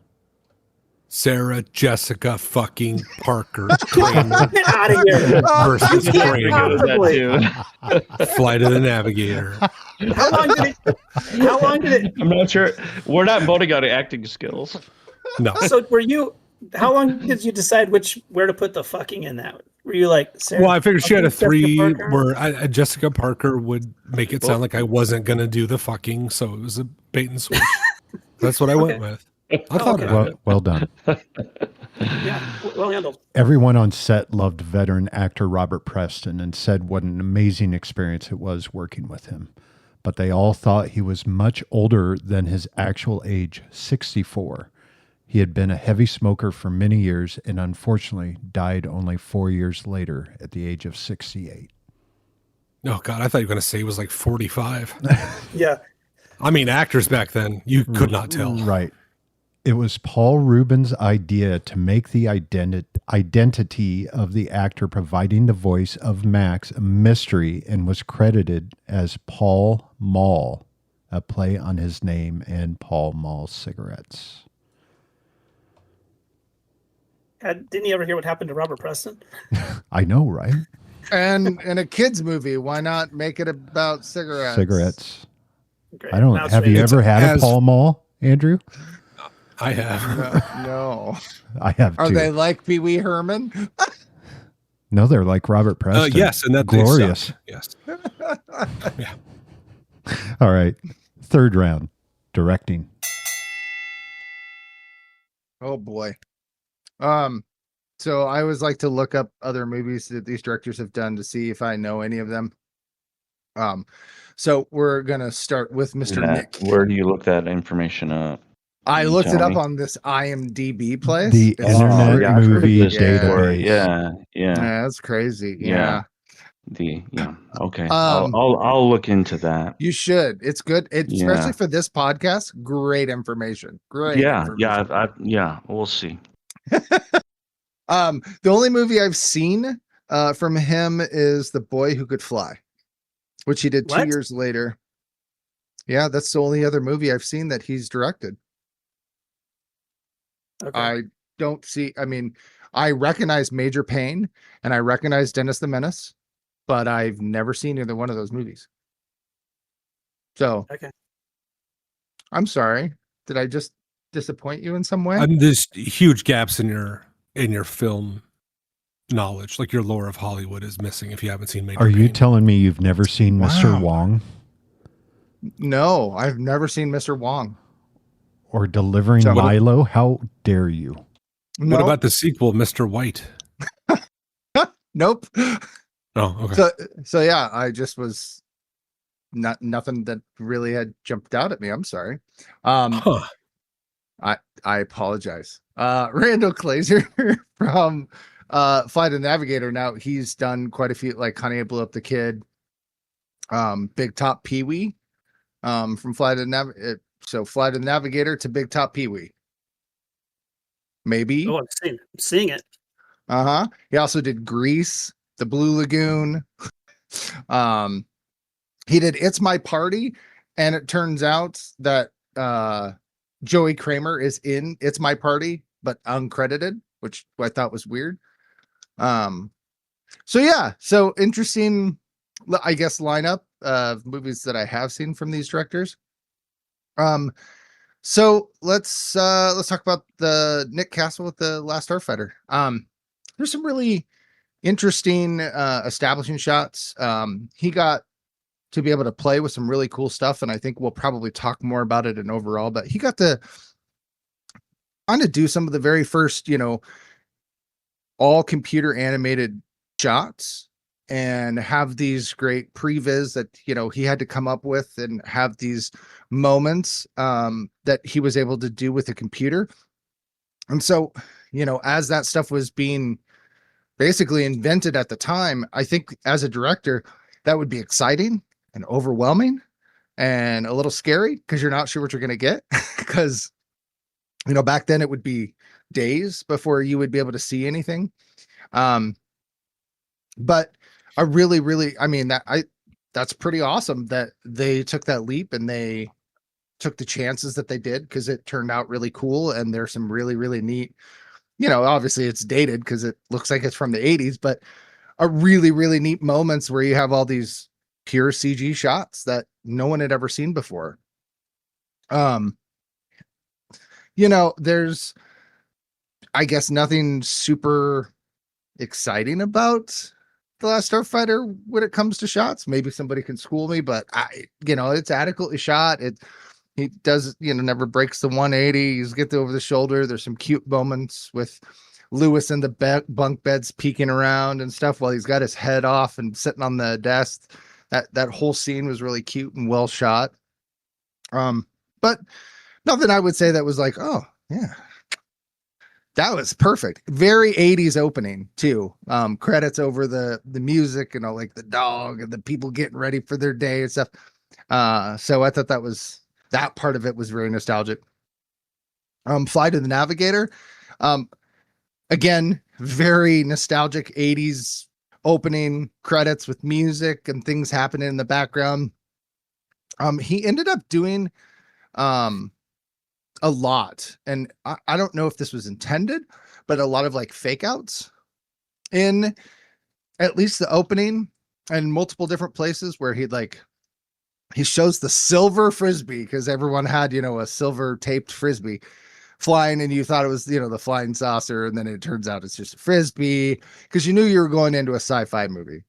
Sarah Jessica fucking Parker Kramer Get out of here. versus You can't Kramer. possibly. Flight of the Navigator. How long did it? I'm not sure. We're not voting on acting skills. No. So were you? How long did you decide where to put the fucking in that? Were you like, Sarah, Well, I figured she had a Jessica 3 Parker? where Jessica Parker would make it sound like I wasn't going to do the fucking, so it was a bait and switch. That's what I went with. I thought about it. Well done. Yeah, well handled. Everyone on set loved veteran actor Robert Preston and said what an amazing experience it was working with him. But they all thought he was much older than his actual age, 64. He had been a heavy smoker for many years and unfortunately died only 4 years later at the age of 68. Oh, God, I thought you were going to say he was like 45. Yeah. I mean, actors back then, you could not tell. Right. It was Paul Rubin's idea to make the identity of the actor providing the voice of Max a mystery and was credited as Paul Mall, a play on his name and Paul Mall cigarettes. Didn't you ever hear what happened to Robert Preston? I know, right? And in a kids movie, why not make it about cigarettes? Cigarettes. Great. I don't. Now it's Have you rated. ever had a Paul Mall, Andrew? I have. No. I have Are too. they like Pee Wee Herman? No, they're like Robert Preston. Yes, and that glorious. Yes. All right, third round, directing. Oh boy. So I always like to look up other movies that these directors have done to see if I know any of them. So we're gonna start with Mr. Nick. Where do you look that information up? I looked it Tell up me. on this IMDb place. The It's Internet pretty Movie crazy. Database. Yeah. Yeah, that's crazy. Yeah. Yeah. Okay. Um, I'll look into that. You should. It's good. It's Yeah. especially for this podcast. Great information. Great. Yeah. information. Yeah. We'll see. The only movie I've seen from him is The Boy Who Could Fly, which he did 2 What? years later. Yeah, that's the only other movie I've seen that he's directed. Okay. I don't see. I mean, I recognize Major Payne and I recognize Dennis the Menace, but I've never seen either one of those movies. So Okay. I'm sorry. Did I just disappoint you in some way? There's huge gaps in your film knowledge. Like your lore of Hollywood is missing if you haven't seen Major Are you Payne. telling me you've never seen Mr. Wow. Wong No, I've never seen Mr. Wong. or Delivering So- Milo? How dare you? What Nope. about the sequel, Mr. White? Nope. Oh, okay. So yeah, I just was nothing that really had jumped out at me. I'm sorry. Huh. I apologize. Randall Glazer from Flight of the Navigator. Now he's done quite a few, like Honey, I Blew Up the Kid, Big Top Pee Wee, from Flight of the so Flight of the Navigator to Big Top Pee Wee. Maybe. Oh, I'm seeing it. Uh-huh. He also did Grease, The Blue Lagoon. He did It's My Party, and it turns out that Joey Kramer is in It's My Party, but uncredited, which I thought was weird. So yeah, so interesting, I guess, lineup of movies that I have seen from these directors. So let's talk about the Nick Castle with the Last Starfighter. There's some really interesting establishing shots. He got to be able to play with some really cool stuff, and I think we'll probably talk more about it in overall, but he got to kind of do some of the very first, all computer animated shots and have these great previs that, he had to come up with and have these moments that he was able to do with a computer. And so, as that stuff was being basically invented at the time, I think as a director, that would be exciting and overwhelming and a little scary because you're not sure what you're going to get. Because, back then it would be days before you would be able to see anything. But I really, that's pretty awesome that they took that leap and they took the chances that they did, because it turned out really cool. And there's some really, really neat, obviously it's dated because it looks like it's from the 80s, but a really, really neat moments where you have all these pure CG shots that no one had ever seen before. There's, I guess, nothing super exciting about The Last Starfighter when it comes to shots. Maybe somebody can school me, but it's adequately shot. He does, never breaks the 180. He's get over the shoulder. There's some cute moments with Lewis in the bunk beds peeking around and stuff while he's got his head off and sitting on the desk. That whole scene was really cute and well shot. But nothing I would say that was like, oh yeah, that was perfect. Very 80s opening too. Credits over the music and all, like the dog and the people getting ready for their day and stuff. So I thought that part of it was very nostalgic. Flight of the Navigator. Again, very nostalgic 80s opening credits with music and things happening in the background. He ended up doing a lot, and I don't know if this was intended, but a lot of like fake outs in at least the opening and multiple different places where he shows the silver frisbee, because everyone had, a silver taped frisbee flying, and you thought it was, the flying saucer, and then it turns out it's just a frisbee, because you knew you were going into a sci-fi movie.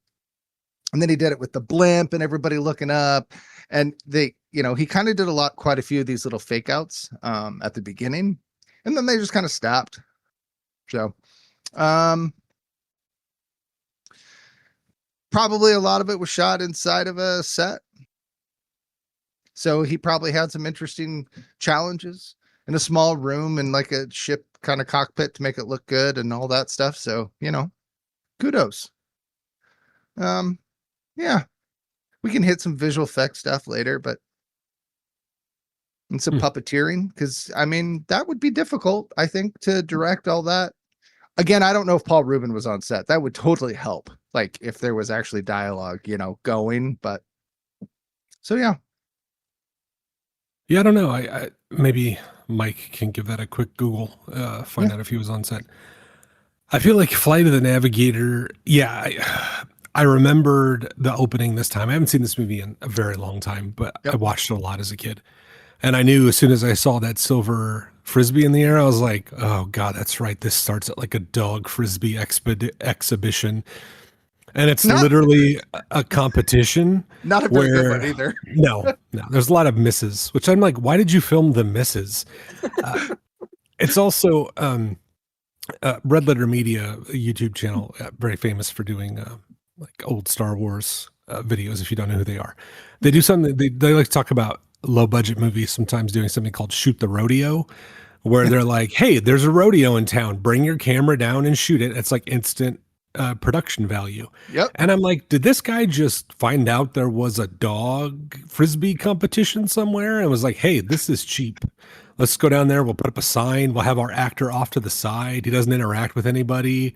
And then he did it with the blimp and everybody looking up, and he kind of did quite a few of these little fake outs at the beginning, and then they just kind of stopped. So probably a lot of it was shot inside of a set. So he probably had some interesting challenges in a small room and like a ship kind of cockpit to make it look good and all that stuff. So, kudos. Yeah, we can hit some visual effects stuff later, and some puppeteering, because that would be difficult, I think, to direct all that. Again, I don't know if Paul Rubin was on set. That would totally help, like if there was actually dialogue, going. But so yeah. Yeah, I don't know. I maybe Mike can give that a quick Google, find out if he was on set. I feel like Flight of the Navigator. Yeah, I remembered the opening this time. I haven't seen this movie in a very long time, but I watched it a lot as a kid. And I knew as soon as I saw that silver frisbee in the air, I was like, oh God, that's right. This starts at like a dog frisbee exhibition. And it's literally a competition. Not a very good one either. No, there's a lot of misses, which I'm like, why did you film the misses? It's also Red Letter Media, a YouTube channel, very famous for doing like old Star Wars videos. If you don't know who they are, they do something. They like to talk about low budget movies. Sometimes doing something called Shoot the Rodeo, where they're like, "Hey, there's a rodeo in town. Bring your camera down and shoot it." It's like instant production value. Yep. And I'm like, did this guy just find out there was a dog frisbee competition somewhere and was like, "Hey, this is cheap. Let's go down there. We'll put up a sign. We'll have our actor off to the side. He doesn't interact with anybody."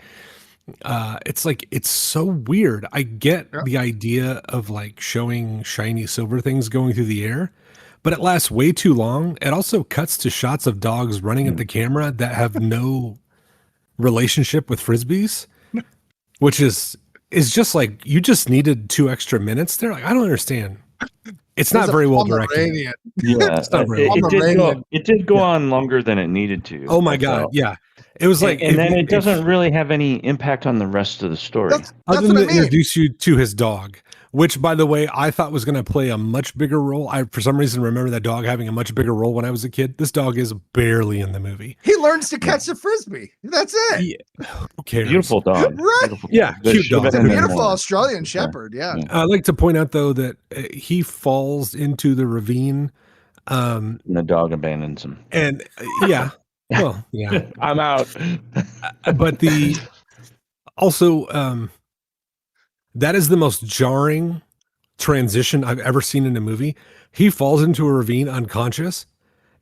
It's like, it's so weird. I get the idea of like showing shiny silver things going through the air, but it lasts way too long. It also cuts to shots of dogs running at the camera that have no relationship with frisbees, which is just like, you just needed 2 extra minutes there. Like, I don't understand. It's not very well directed. Yeah, It's not very well. it did go on longer than it needed to. Oh my God. Yeah. It was like, and then it doesn't really have any impact on the rest of the story. That's other what than I to mean. introduce you to his dog, which, by the way, I thought was going to play a much bigger role. I, for some reason, remember that dog having a much bigger role when I was a kid. This dog is barely in the movie. He learns to catch the frisbee. That's it. Yeah. Who cares? Beautiful dog. Right. Beautiful Yeah, There cute should have dog. It's a been beautiful more. Australian Shepherd. Yeah. I'd like to point out, though, that he falls into the ravine. And the dog abandons him. And yeah, well, yeah. I'm out. But that is the most jarring transition I've ever seen in a movie. He falls into a ravine unconscious.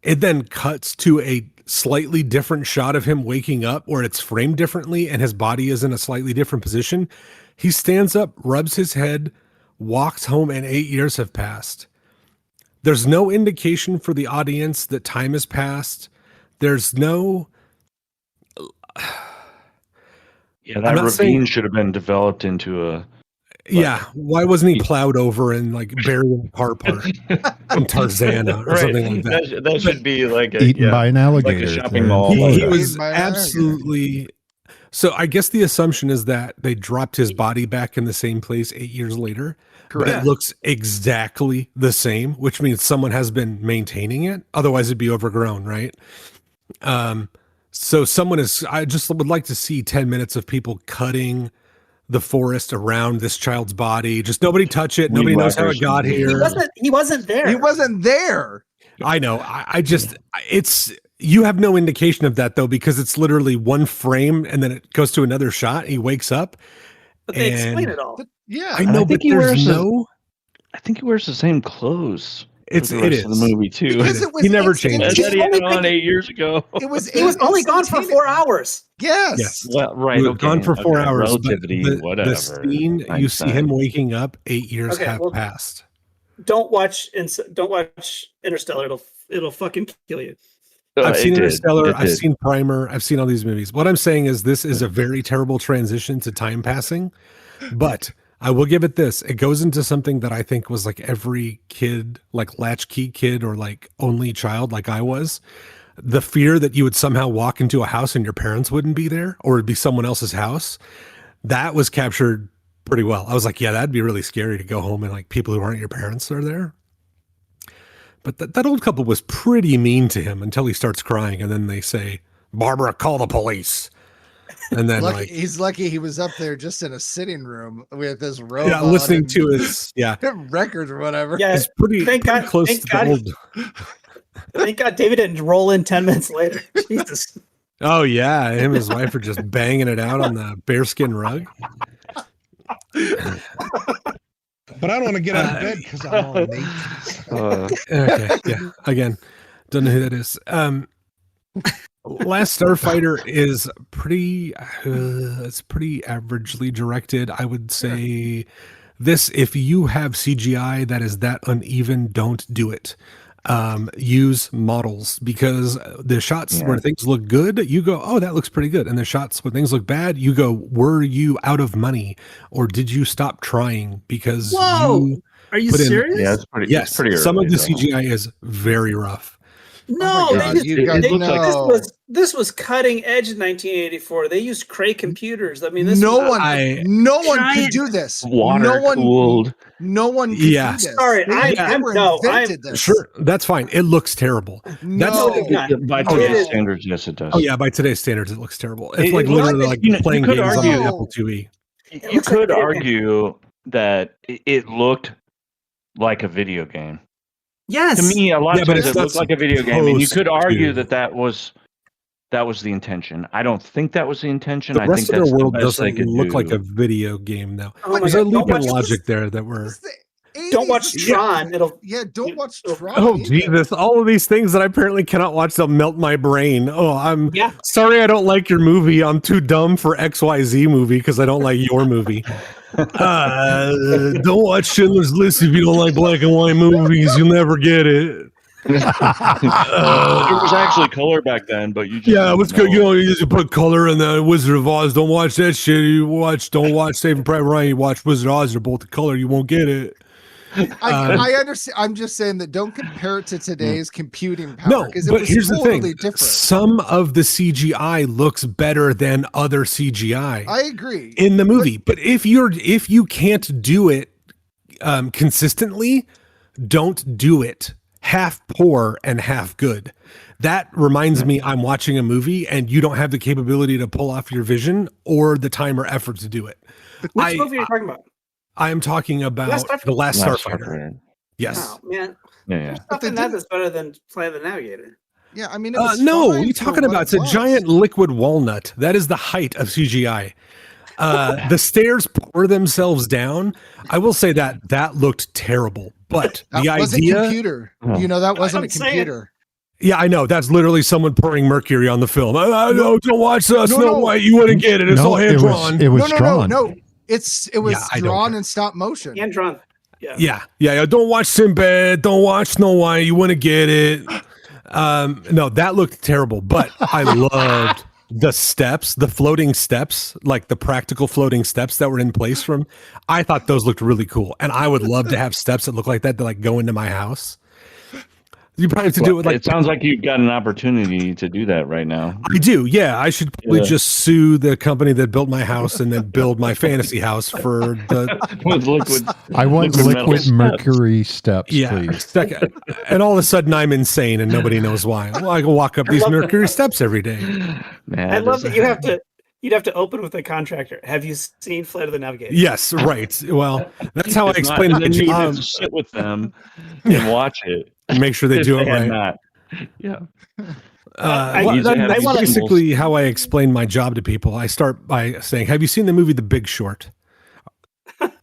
It then cuts to a slightly different shot of him waking up where it's framed differently and his body is in a slightly different position. He stands up, rubs his head, walks home, and 8 years have passed. There's no indication for the audience that time has passed. There's no... Yeah, that ravine should have been developed into a... Yeah, why wasn't he plowed over and like buried in a car park in Tarzana or something like that? That should be like Eaten by an alligator. like a shopping to mall. He Florida. was By an absolutely... So I guess the assumption is that they dropped his body back in the same place 8 years later. But it looks exactly the same, which means someone has been maintaining it. Otherwise, it'd be overgrown, right? So someone is... I just would like to see 10 minutes of people cutting the forest around this child's body. Just nobody touch it. Nobody knows how it got here. He wasn't there. He wasn't there. I know. I just... It's... You have no indication of that, though, because it's literally one frame and then it goes to another shot. He wakes up. But they explain it all. But yeah. I know, I think but he there's wears no... I think he wears the same clothes. It for the rest of is. the movie too. Because it was He never instant- changed. That he had it on 8 years ago. It was. He was only gone for 4 hours. Yes. Yes. Well, right. He was Okay. gone for 4 okay, hours. but Relativity, whatever. The scene, you see him waking up, 8 years Okay, have well- passed. Don't watch Interstellar. It'll fucking kill you. I've seen It did. Interstellar. It I've did. seen Primer. I've seen all these movies. What I'm saying is this is a very terrible transition to time passing, but I will give it this. It goes into something that I think was like every kid, like latchkey kid or like only child like I was. The fear that you would somehow walk into a house and your parents wouldn't be there or it'd be someone else's house. That was captured pretty well. I was like, yeah, that'd be really scary to go home and like people who aren't your parents are there. But that old couple was pretty mean to him until he starts crying. And then they say, "Barbara, call the police." And then He's lucky he was up there just in a sitting room with his robot. listening to his, records or whatever. Yeah, it's pretty close to the old. thank God David didn't roll in 10 minutes later. Jesus. Oh yeah. Him and his wife are just banging it out on the bearskin rug. But I don't want to get out of bed because I'm all naked. Okay. Yeah. Again, don't know who that is. Last Starfighter is pretty, it's pretty averagely directed. I would say this, if you have CGI that is that uneven, don't do it. Use models because the shots where things look good, you go, oh, that looks pretty good. And the shots where things look bad, you go, were you out of money or did you stop trying because Are you serious? Yeah, it's pretty. Yes, it's pretty some of early, the CGI is very rough. No, Oh my they God, just, you guys they- know. this was cutting edge in 1984. They used Cray computers. I mean, this no was, one could giant- do this. Water no one, cooled. No one could Yeah. do this. Sorry, They I'm- never no, invented this. Sure, that's fine. It looks terrible. No. By Oh, today's yeah. standards, yes, it does. Oh yeah, by today's standards, it looks terrible. It's It- like it- literally like you know, playing you could games on argue- an Apple IIe. You looks could like- argue that it looked like a video game. Yes. To me, a lot of but times it's it not looked like a video game, and you could supposed argue to. that was the intention. I don't think that was the intention. The I rest think of that's their the world best they doesn't could look do. like a video game now. Oh my There's a God, leap don't in watch logic there that we're. It's the Don't 80s. watch Tron. It'll. Don't watch Oh, Tron. Oh either. Jesus! All of these things that I apparently cannot watch, they'll melt my brain. Oh, I'm Yeah. sorry I don't like your movie. I'm too dumb for XYZ movie because I don't like your movie. Don't watch Schindler's List if you don't like black and white movies. You'll never get it. There was actually color back then, but you just Yeah, what's good? know. You know, you just put color in the Wizard of Oz. Don't watch that shit. Don't watch Saving Private Ryan. You watch Wizard of Oz. They're both the color. You won't get it. I understand. I'm just saying that don't compare it to today's computing power. No, because it but was here's the totally thing: different. some of the CGI looks better than other CGI I agree. in the movie. But if you can't do it consistently, don't do it. Half poor and half good. That reminds me, I'm watching a movie and you don't have the capability to pull off your vision or the time or effort to do it. Which movie are you talking about? I am talking about the Last Starfighter. Yes. Oh man, Yeah. there's nothing that's better than Flight of the Navigator. Yeah, I mean, it was No, what fine are you for talking what about? it It's a was. giant liquid walnut. That is the height of CGI. The stairs pour themselves down. I will say that looked terrible, but That the was idea. a computer. You know, that wasn't a I'm saying- computer. Yeah, I know. That's literally someone pouring mercury on the film. No, don't watch Snow no. White. You wouldn't get it. It's all hand drawn. It was No. drawn. It was Yeah, I don't drawn care. in stop motion. And drawn. Yeah. Yeah. Don't watch Sinbad. Don't watch Snow White. You wouldn't get it. No, that looked terrible, but I loved the steps, the floating steps, like the practical floating steps that were in place from. I thought those looked really cool, and I would love to have steps that look like that to like go into my house. You probably have to do it with like. It sounds like you've got an opportunity to do that right now. I do, yeah. I should probably just sue the company that built my house and then build my fantasy house for the. With liquid, I want metal liquid steps. mercury steps, please. Second, and all of a sudden I'm insane and nobody knows why. Well, I can walk up these mercury steps every day. Man, I love that you'd have to open with a contractor. Have you seen Flight of the Navigator? Yes, right. Well, that's how I explain my then you have job. to sit with them and watch it. Make sure they If do it had right. not. Yeah. That's basically how I explain my job to people. I start by saying, "Have you seen the movie The Big Short?" And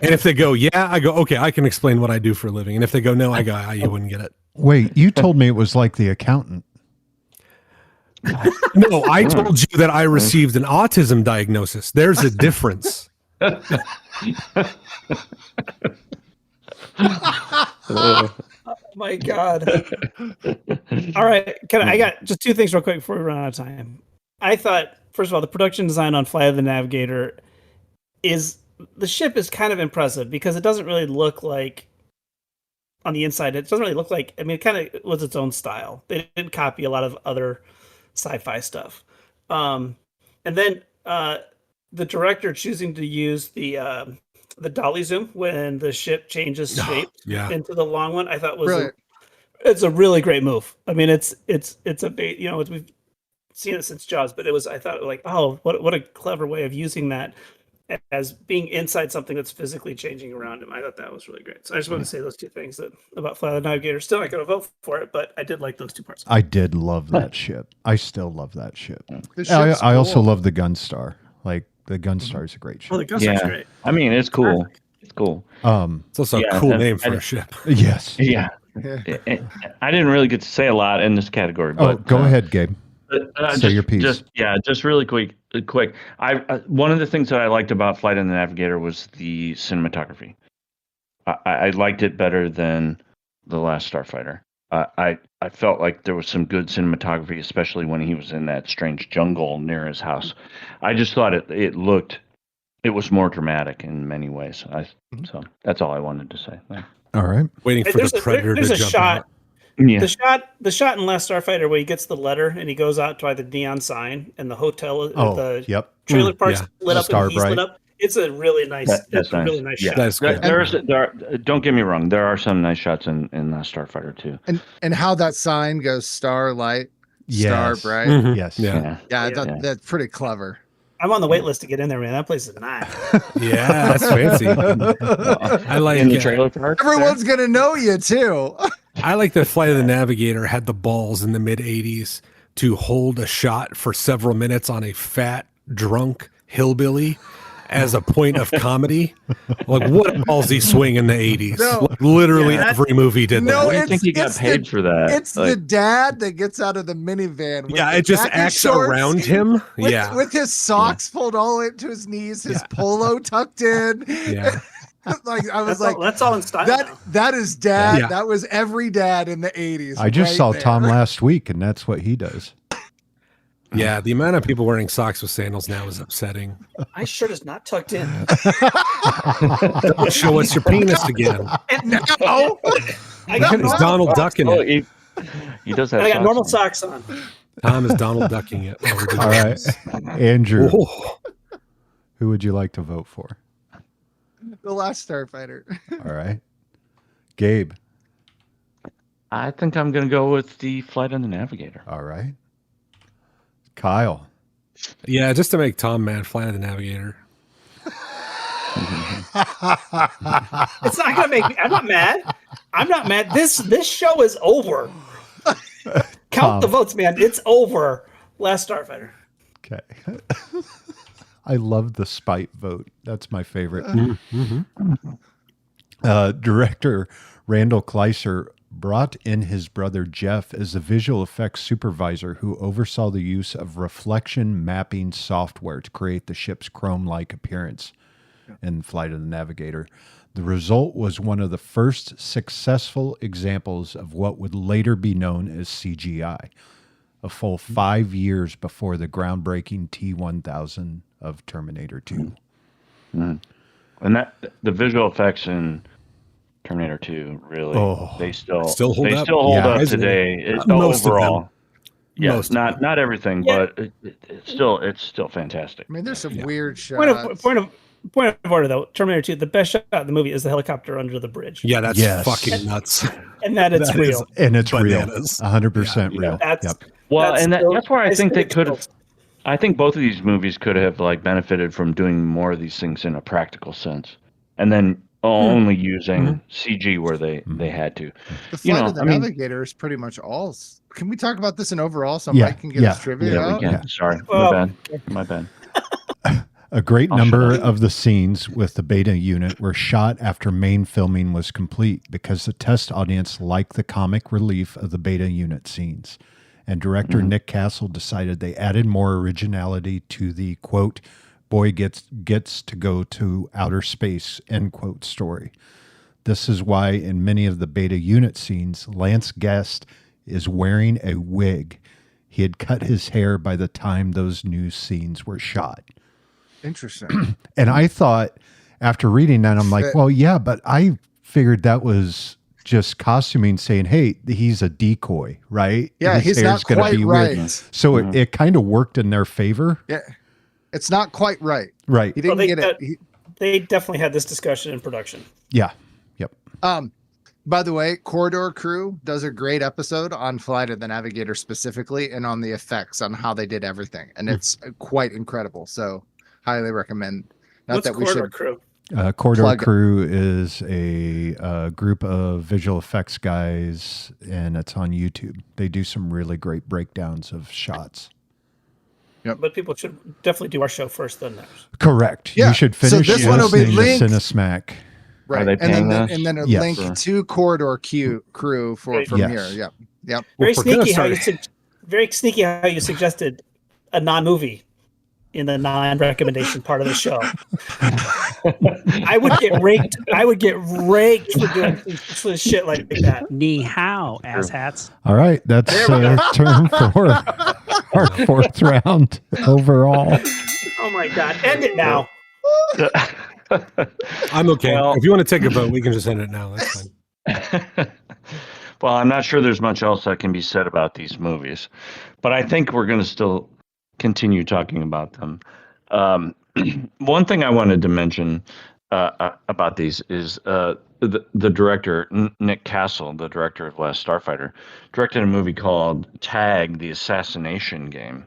if they go, "Yeah," I go, "Okay, I can explain what I do for a living." And if they go, "No," I go, "You wouldn't get it." Wait, you told me it was like The Accountant. No, I told you that I received an autism diagnosis. There's a difference. Oh my God. All right. I got just two things real quick before we run out of time. I thought, first of all, the production design on Flight of the Navigator the ship is kind of impressive because it doesn't really look like on the inside. It doesn't really look like, I mean, it kind of was its own style. They didn't copy a lot of other sci-fi stuff. And then the director choosing to use the dolly zoom when the ship changes shape into the long one, I thought was it's a really great move. I mean, it's a big, we've seen it since Jaws, but I thought like, oh, what a clever way of using that as being inside something that's physically changing around him. I thought that was really great. So I just want to say those two things about Flight of the Navigator. Still not going to vote for it, but I did like those two parts. I did love that ship. I still love that ship. I also love the Gunstar. Like the Gunstar is a great ship. Oh, the Gunstar's great. I mean, it's cool. It's cool. It's also a cool name for a ship. Yes. Yeah. I didn't really get to say a lot in this category. But, go ahead, Gabe. Say your piece. Just really quick. One of the things that I liked about Flight of the Navigator was the cinematography. I liked it better than the Last Starfighter. I felt like there was some good cinematography, especially when he was in that strange jungle near his house. I just thought it was more dramatic in many ways. So that's all I wanted to say. All right. Waiting for the predator to jump out. Yeah. The shot in Last Starfighter where he gets the letter and he goes out by the neon sign and the hotel, the trailer park's lit up and he's lit up. It's a really nice, really nice shot. That's good. Don't get me wrong. There are some nice shots in Last Starfighter too. And how that sign goes starlight, star bright. Mhm. Yes. Yeah, that's pretty clever. I'm on the wait list to get in there, man. That place is nice. Yeah, that's fancy. I like in the trailer park. Everyone's gonna know you too. I like that Flight of the Navigator had the balls in the mid 80s to hold a shot for several minutes on a fat, drunk hillbilly as a point of comedy. Like, what a ballsy swing in the 80s. No. Like, literally every movie did No, that. What do you think he got it's paid for that? It's the dad that gets out of the minivan. With Yeah, the it just khaki acts shorts, around him. with, with his socks pulled all the way up to his knees, his polo tucked in. Yeah. Like I was like, that's all in style. now. that is dad. Yeah. That was every dad in the 80s. I just right saw there. Tom last week, and that's what he does. Yeah, the amount of people wearing socks with sandals now is upsetting. My shirt is not tucked in. Don't show us your penis again. No. Is Donald ducking Oh, it? he does have. I got socks normal on. socks on. Tom is Donald ducking it. All right, Andrew, Oh, who would you like to vote for? The Last Starfighter. All right, Gabe. I think I'm going to go with the Flight of the Navigator. All right, Kyle. yeah, just to make Tom mad, Flight of the Navigator. It's not gonna make me. I'm not mad. I'm not mad. This show is over. Count the votes, man. It's over. Last Starfighter. Okay. I love the spite vote. That's my favorite. Director Randall Kleiser brought in his brother Jeff as the visual effects supervisor who oversaw the use of reflection mapping software to create the ship's chrome-like appearance in Flight of the Navigator. The result was one of the first successful examples of what would later be known as CGI, a full 5 years before the groundbreaking T-1000 of Terminator 2. And that the visual effects in Terminator 2 really they still hold up. hold Yeah. up today. Most of them. Overall, yeah, Most of not everything, Yeah. but it's still fantastic. I mean, there's some weird Point shots. of order though. Terminator 2. The best shot in the movie is the helicopter under the bridge. Yeah, that's Yes. fucking nuts. And that it's That real. is And it's bananas. real. 100% Yeah. real. That's Yep. Well, that's and still- that's where I think they still could have. skills. I think both of these movies could have like benefited from doing more of these things in a practical sense, and then only using CG where they had to. The Flight You know, of the I mean- Navigator is pretty much all. Can we talk about this in overall so Yeah, Mike can get yeah, his trivia Yeah, we out? can. Yeah. Sorry, Well, my bad. A great I'll number shut up. of the scenes with the beta unit were shot after main filming was complete because the test audience liked the comic relief of the beta unit scenes. And director Nick Castle decided they added more originality to the, quote, boy gets to go to outer space, end quote, story. This is why in many of the beta unit scenes, Lance Guest is wearing a wig. He had cut his hair by the time those new scenes were shot. Interesting. And I thought, after reading that, I'm like, That- well, yeah, but I figured that was just costuming saying, hey, he's a decoy, right? Yeah, His he's hair's not gonna quite be weird. right. So it kind of worked in their favor. Yeah, it's not quite right. Right. He didn't they get it. got- They definitely had this discussion in production. Yeah. Yep. By the way, Corridor Crew does a great episode on Flight of the Navigator specifically and on the effects on how they did everything. And it's quite incredible. So highly recommend. Not What's that we Corridor should. Crew? Corridor Plug it. Crew is a group of visual effects guys, and it's on YouTube. They do some really great breakdowns of shots. But people should definitely do our show first, then theirs. Correct. Yeah, You should so finish this one will be listening to linked- Cinesmack. Right. they And paying then, us? and then a Yes. link to Corridor Crew from Yes. here. Yep. Yep. Very If we're gonna sneaky how start- very sneaky how you suggested a non-movie in the non-recommendation part of the show. I would get raked. I would get raked for doing for shit like that. Ni hao, asshats. All right, that's turn for our fourth round overall. Oh my god! End it now. I'm okay. Well- If you want to take a vote, we can just end it now. That's fine. Well, I'm not sure there's much else that can be said about these movies, but I think we're going to still continue talking about them. One thing I wanted to mention about these is the director, Nick Castle, the director of Last Starfighter, directed a movie called Tag: The Assassination Game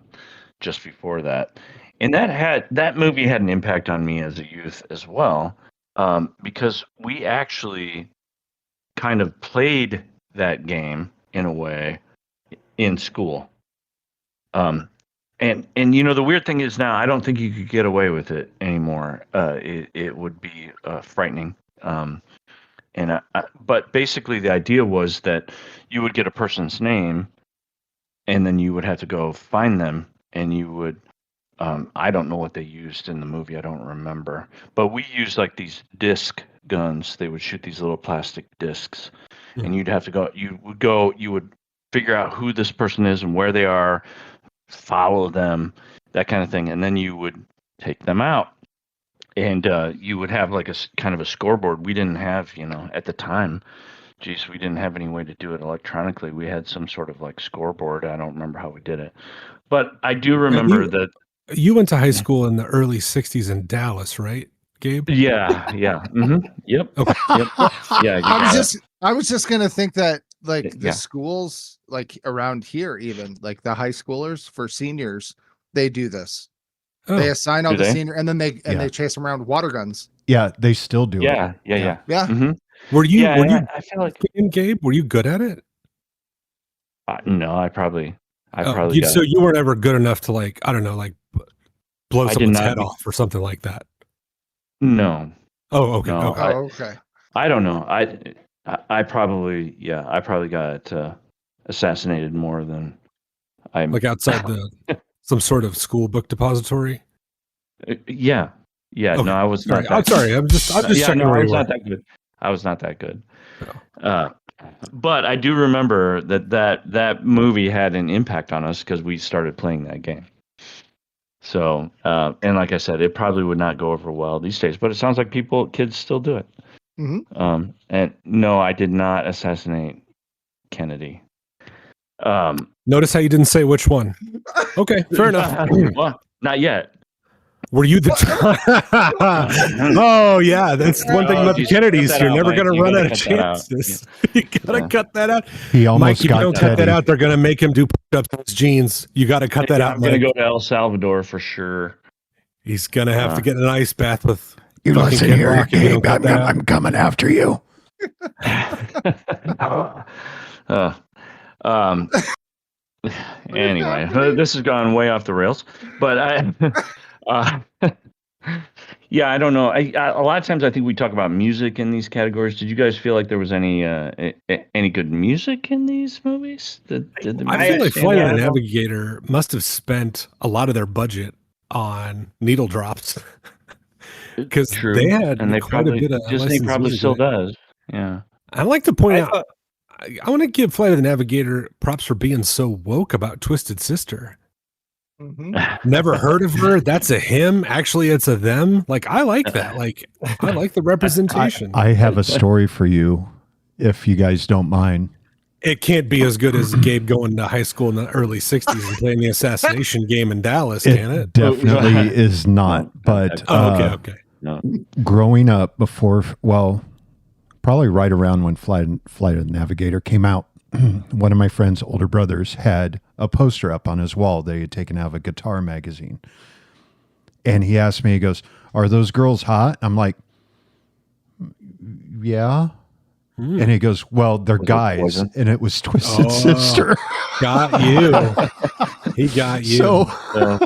just before that. And that movie had an impact on me as a youth as well, because we actually kind of played that game in a way in school. And the weird thing is now I don't think you could get away with it anymore. It would be frightening. But basically the idea was that you would get a person's name, and then you would have to go find them, and you would. I don't know what they used in the movie. I don't remember. But we used like these disc guns. They would shoot these little plastic discs, and you'd have to go. You would figure out who this person is and where they are, follow them, that kind of thing, and then you would take them out, and you would have like a kind of a scoreboard. We didn't have, at the time, we didn't have any way to do it electronically. We had some sort of like scoreboard. I don't remember how we did it, but I do remember that. You went to high school in the early '60s in Dallas, right, Gabe? Yeah. Yep. Okay. Yep. Yeah. I was just gonna think that like the Yeah. schools like around here, even like the high schoolers for seniors, they do this. Oh, They assign all Do the they? senior and then they Yeah. chase them around with water guns. Yeah, they still do it. Yeah. Yeah. Mm-hmm. were you? Yeah. Were you? I feel like Gabe, were you good at it? no. I probably So you weren't ever good enough to like, I don't know, like blow I did someone's not head be- off or something like that. no. Oh, okay. No, okay. Oh, okay. I don't know. I probably got assassinated more than I Like outside some sort of school book depository. Yeah. Okay. No, I was All not. right. I'm sorry. I'm just checking no, where I you was were. not that good. I was not that good. But I do remember that movie had an impact on us because we started playing that game. So, and like I said, it probably would not go over well these days, but it sounds like kids still do it. Mhm. And no, I did not assassinate Kennedy. Notice how you didn't say which one. Okay, fair enough. Well, not yet. Were you the? Oh yeah, that's one thing Oh, about the geez, cut Kennedys. that You're out, never Mike. going to You run gotta out of cut that out. chances. You gotta Yeah. cut that out. He almost Mike, if you got don't cut that Teddy. out, they're going to make him do push-ups in his jeans. You got to cut that out, I'm gonna Mike. go to El Salvador for sure. He's going to have to get in an ice bath with. You fucking listen Kid here, Rock if you don't Gabe. cut that out. I'm coming after you. Anyway, this has gone way off the rails, but yeah, I don't know. A lot of times I think we talk about music in these categories. Did you guys feel like there was any good music in these movies? Did the I music feel like stand Flight of out? the Navigator must have spent a lot of their budget on needle drops because True. they had and they quite a probably bit of Disney licensed probably music still in it. does. Yeah. I like to point I out. thought- I want to give Flight of the Navigator props for being so woke about Twisted Sister. Never heard of her. That's a him. Actually, it's a them. Like I like that. Like I like the representation. I have a story for you, if you guys don't mind. It can't be as good as Gabe going to high school in the early '60s and playing the assassination game in Dallas, can it? Definitely is not. But Okay. No. growing up probably right around when Flight of the Navigator came out, one of my friend's older brothers had a poster up on his wall they had taken out of a guitar magazine. And he asked me, he goes, "Are those girls hot?" I'm like, "Yeah." And he goes, "Well, they're guys." Poison? And it was Twisted Sister. Got you. He got you. So So,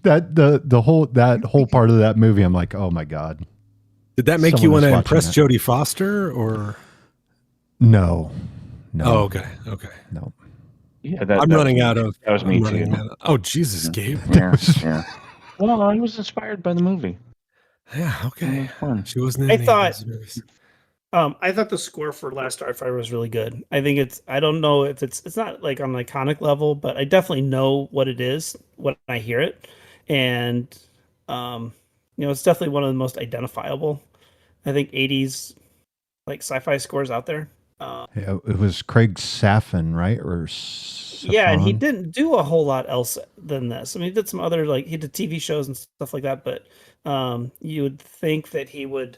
that whole part of that movie, I'm like, "Oh my God." Did that make you someone want is to watching impress that. Jodie Foster or? No. Oh, okay. No. yeah, I'm running out of. That was me I'm too. running out of- Oh Jesus, Gabe. Yeah. Well, I was inspired by the movie. Yeah. It Okay. was fun. She wasn't in I any of thought- those movies. I thought the score for Last Starfighter was really good. I think I don't know if it's not like on an iconic level, but I definitely know what it is when I hear it. And, it's definitely one of the most identifiable, I think, 80s like sci-fi scores out there. Yeah, it was Craig Safin, right? Or Yeah, and he Safran? didn't do a whole lot else than this. I mean, he did some other, like, he did TV shows and stuff like that, but you would think that he would,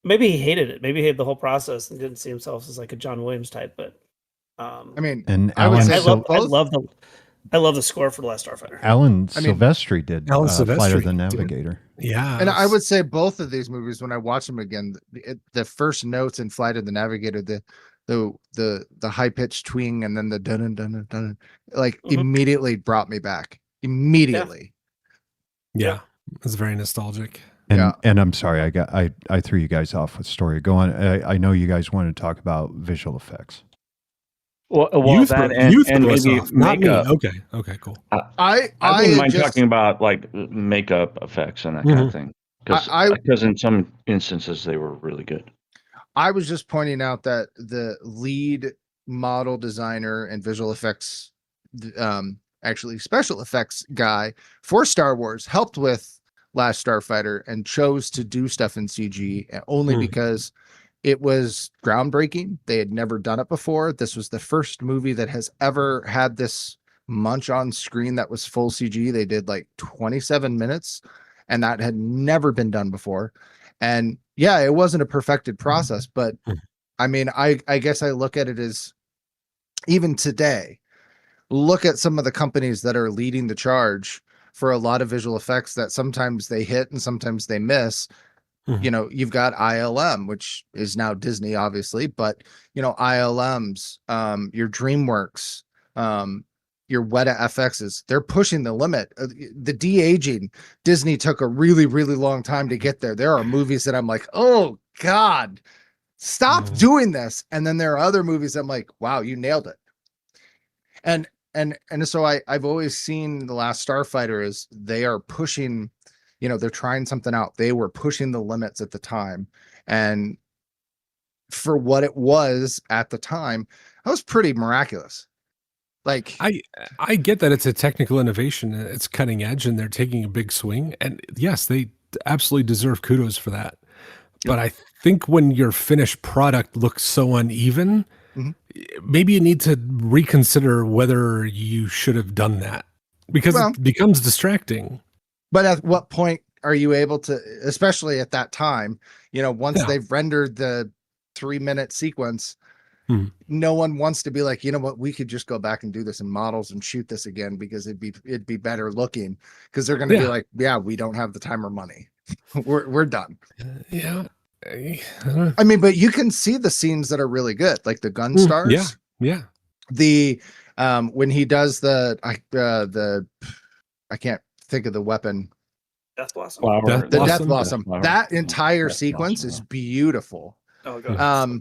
maybe he hated it. Maybe he hated the whole process and didn't see himself as like a John Williams type. But I mean, And I would Alan say I Sil- love the I love the score for The Last Starfighter. Alan Silvestri did Alan Flight of Silvestri the did. Navigator. Yeah. And I would say both of these movies, when I watch them again, the first notes in Flight of the Navigator, the high pitched twang, and then the dun dun dun dun, like immediately brought me back. Immediately. Yeah. It's very nostalgic. And I'm sorry, I threw you guys off with story. Go on. I know you guys want to talk about visual effects. Well, You that threw- and, you and threw us maybe off, not me. makeup. Okay, cool. I wouldn't mind talking about like makeup effects and that kind of thing, because in some instances they were really good. I was just pointing out that the lead model designer and visual effects, actually special effects guy for Star Wars, helped with Last Starfighter and chose to do stuff in CG only because it was groundbreaking. They had never done it before. This was the first movie that has ever had this much on screen that was full CG. They did like 27 minutes, and that had never been done before. And yeah, it wasn't a perfected process, but I mean, I guess I look at it as, even today, look at some of the companies that are leading the charge for a lot of visual effects that sometimes they hit and sometimes they miss. You know, you've got ILM, which is now Disney, obviously, but you know, ILMs, your DreamWorks, your Weta FXs, they're pushing the limit. The de-aging, Disney took a really, really long time to get there. There are movies that I'm like, oh God, stop doing this. And then there are other movies I'm like, wow, you nailed it. And so I've always seen The Last Starfighter as they are pushing, you know, they're trying something out. They were pushing the limits at the time. And for what it was at the time, that was pretty miraculous. Like, I get that it's a technical innovation, it's cutting edge, and they're taking a big swing. And yes, they absolutely deserve kudos for that. But I think when your finished product looks so uneven, maybe you need to reconsider whether you should have done that, because it becomes distracting. But at what point are you able to, especially at that time, you know, once they've rendered the 3-minute sequence, no one wants to be like, you know what, we could just go back and do this in models and shoot this again because it'd be better looking, because they're going to be like, yeah, we don't have the time or money. we're done. Yeah. I mean, but you can see the scenes that are really good, like the gun stars. Yeah. The when he does the I can't think of the weapon. Death Blossom. Death Blossom. That entire sequence is beautiful. Oh, God.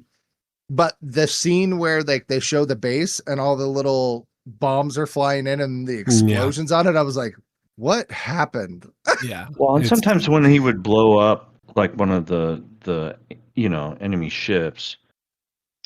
But the scene where they show the base and all the little bombs are flying in and the explosions on it, I was like, what happened? Yeah. Well, and sometimes when he would blow up like one of the you know, enemy ships,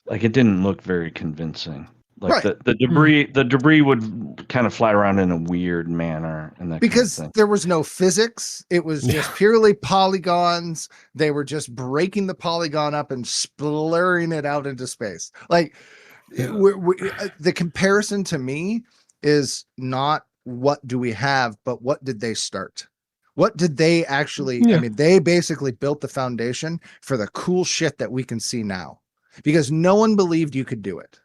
like it didn't look very convincing. Like the debris would kind of fly around in a weird manner, and that because kind of there was no physics. It was just purely polygons. They were just breaking the polygon up and splurring it out into space. Like the comparison to me is not what do we have, but what did they start? What did they actually, I mean, they basically built the foundation for the cool shit that we can see now, because no one believed you could do it.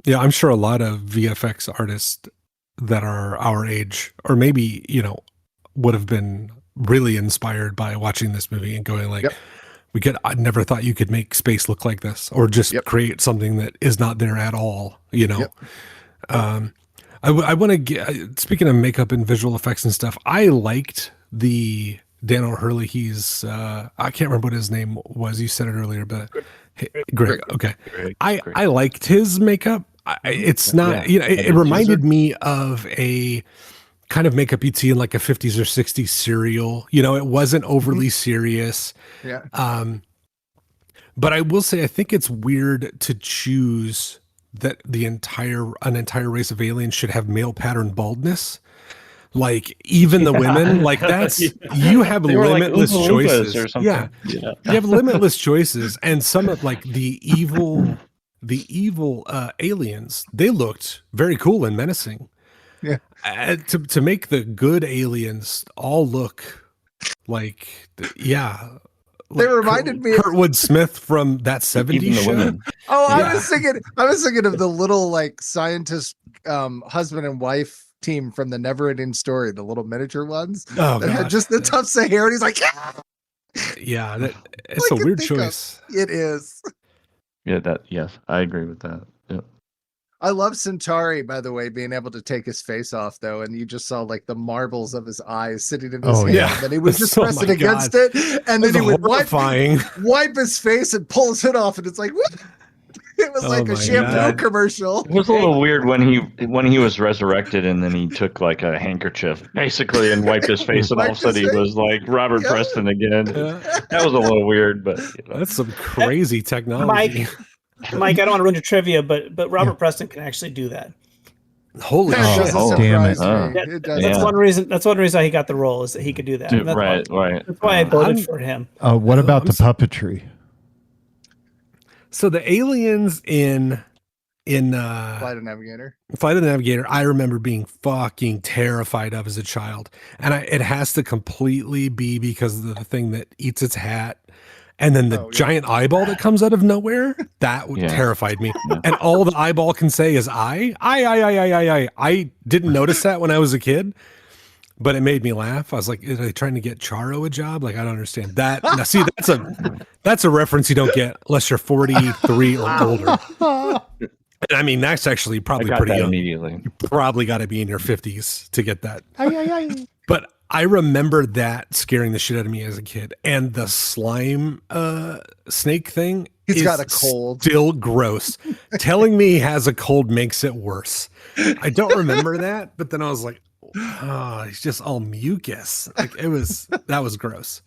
Yeah, I'm sure a lot of VFX artists that are our age, or maybe, you know, would have been really inspired by watching this movie and going like, I never thought you could make space look like this, or just create something that is not there at all, you know? I want to get, speaking of makeup and visual effects and stuff, I liked the Dan O'Hurley. He's, I can't remember what his name was. You said it earlier, but Greg. Okay. I liked his makeup. It's not, you know, it reminded me of a kind of makeup you'd see in like a 50s or 60s serial. You know, it wasn't overly serious. But I will say, I think it's weird to choose that an entire race of aliens should have male pattern baldness. Like even the women, like that's, you have limitless like choices or something. You have limitless choices. And some of like the evil aliens, they looked very cool and menacing. To make the good aliens all look like, They reminded me of Kurtwood Smith from that 70s Even the show. women. Oh, Yeah. I was thinking of the little like scientist husband and wife team from the Never Ending Story, the little miniature ones Oh, that had God. just the tufts of hair, and he's like, yeah, Yeah, it's I a can weird think of- choice. It is. Yeah, yes, I agree with that. Yeah. I love Centauri, by the way, being able to take his face off though, and you just saw like the marbles of his eyes sitting in his Oh, hand, yeah. and then he would just Oh, press my it against God. it, and then It's he would horrifying. wipe his face and pull his hood off, and it's like, what? It was Oh like my a shampoo God. commercial. It was a little weird when he was resurrected and then he took like a handkerchief basically and wiped his face and all of a Wiped his sudden he face? was like Robert Yeah. Preston again. Yeah. That was a little weird, but That's some crazy technology. Mike, I don't want to ruin your trivia, but Robert Preston can actually do that. Holy That shit. doesn't damn surprise it. me. Oh. It doesn't. That's Yeah. one reason. That's one reason he got the role is that he could do that. Dude, And that's right. That's why I voted I'm- for him. What about I'm the puppetry? So the aliens in Flight of Navigator. Flight of the Navigator, I remember being fucking terrified of as a child. And it has to completely be because of the thing that eats its hat. And then the Oh, yeah. giant eyeball that comes out of nowhere, that Yeah. terrified me. Yeah. And all the eyeball can say is I didn't notice that when I was a kid, but it made me laugh. I was like, are they trying to get Charo a job? Like, I don't understand that. Now, see, that's a reference you don't get unless you're 43 or older. And I mean, that's actually I probably got pretty that young. immediately. You probably got to be in your 50s to get that. But I remember that scaring the shit out of me as a kid. And the slime snake thing He's is got a cold. still gross. Telling me he has a cold makes it worse. I don't remember that, but then I was like, oh, he's just all mucus. Like that was gross.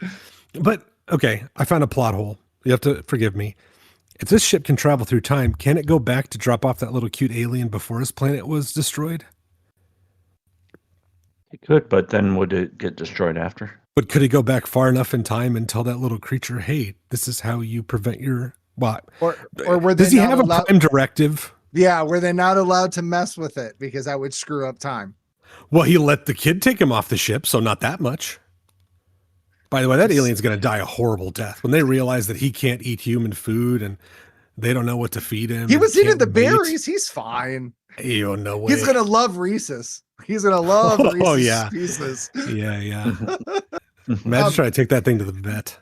But okay, I found a plot hole. You have to forgive me. If this ship can travel through time, can it go back to drop off that little cute alien before his planet was destroyed? It could, but then would it get destroyed after? But could he go back far enough in time and tell that little creature, hey, this is how you prevent your what? Or were they Does he not have a allowed- prime directive? Yeah, were they not allowed to mess with it because that would screw up time? Well, he let the kid take him off the ship, so not that much. By the way, that alien's going to die a horrible death when they realize that he can't eat human food and they don't know what to feed him. He and was eating can't the mate. berries. He's fine. Ew, no way. He's gonna love Reese's. He's gonna love Reese's Oh, yeah. Pieces. Yeah. Imagine trying to take that thing to the vet.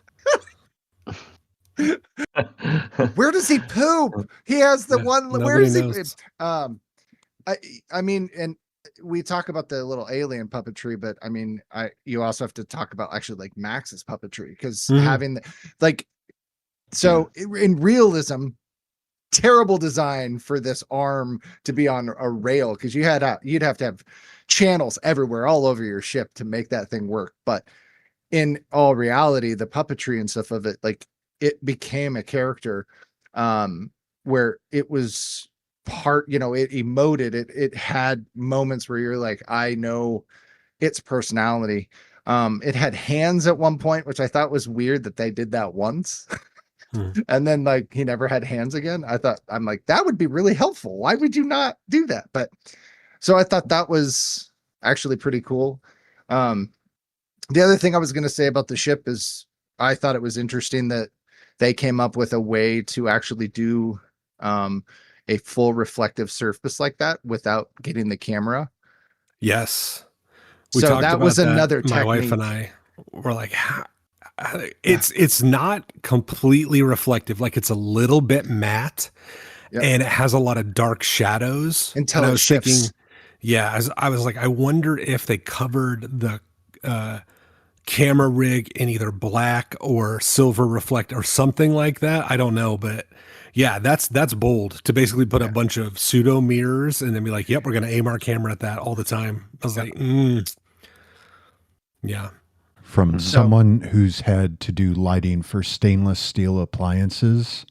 Where does he poop? He has the Yeah, one. Where nobody is he? knows. I mean, and we talk about the little alien puppetry, but I mean, you also have to talk about actually like Max's puppetry because Mhm. having in realism, terrible design for this arm to be on a rail because you'd have to have channels everywhere all over your ship to make that thing work. But in all reality, the puppetry and stuff of it, like it became a character where it was part, it emoted, it had moments where you're like, I know its personality. It had hands at one point, which I thought was weird that they did that once. And then like he never had hands again. I'm like, that would be really helpful. Why would you not do that? But so I thought that was actually pretty cool. The other thing I was going to say about the ship is I thought it was interesting that they came up with a way to actually do a full reflective surface like that without getting the camera. Yes. So talked that about was another My wife technique. and I were like, it's not completely reflective. Like it's a little bit matte Yep. and it has a lot of dark shadows. Until and I it was shifts. thinking, yeah, I was like, I wonder if they covered the camera rig in either black or silver reflect or something like that. I don't know, but yeah, that's bold to basically put a bunch of pseudo mirrors and then be like, yep, we're going to aim our camera at that all the time. I was like, yeah. From someone who's had to do lighting for stainless steel appliances,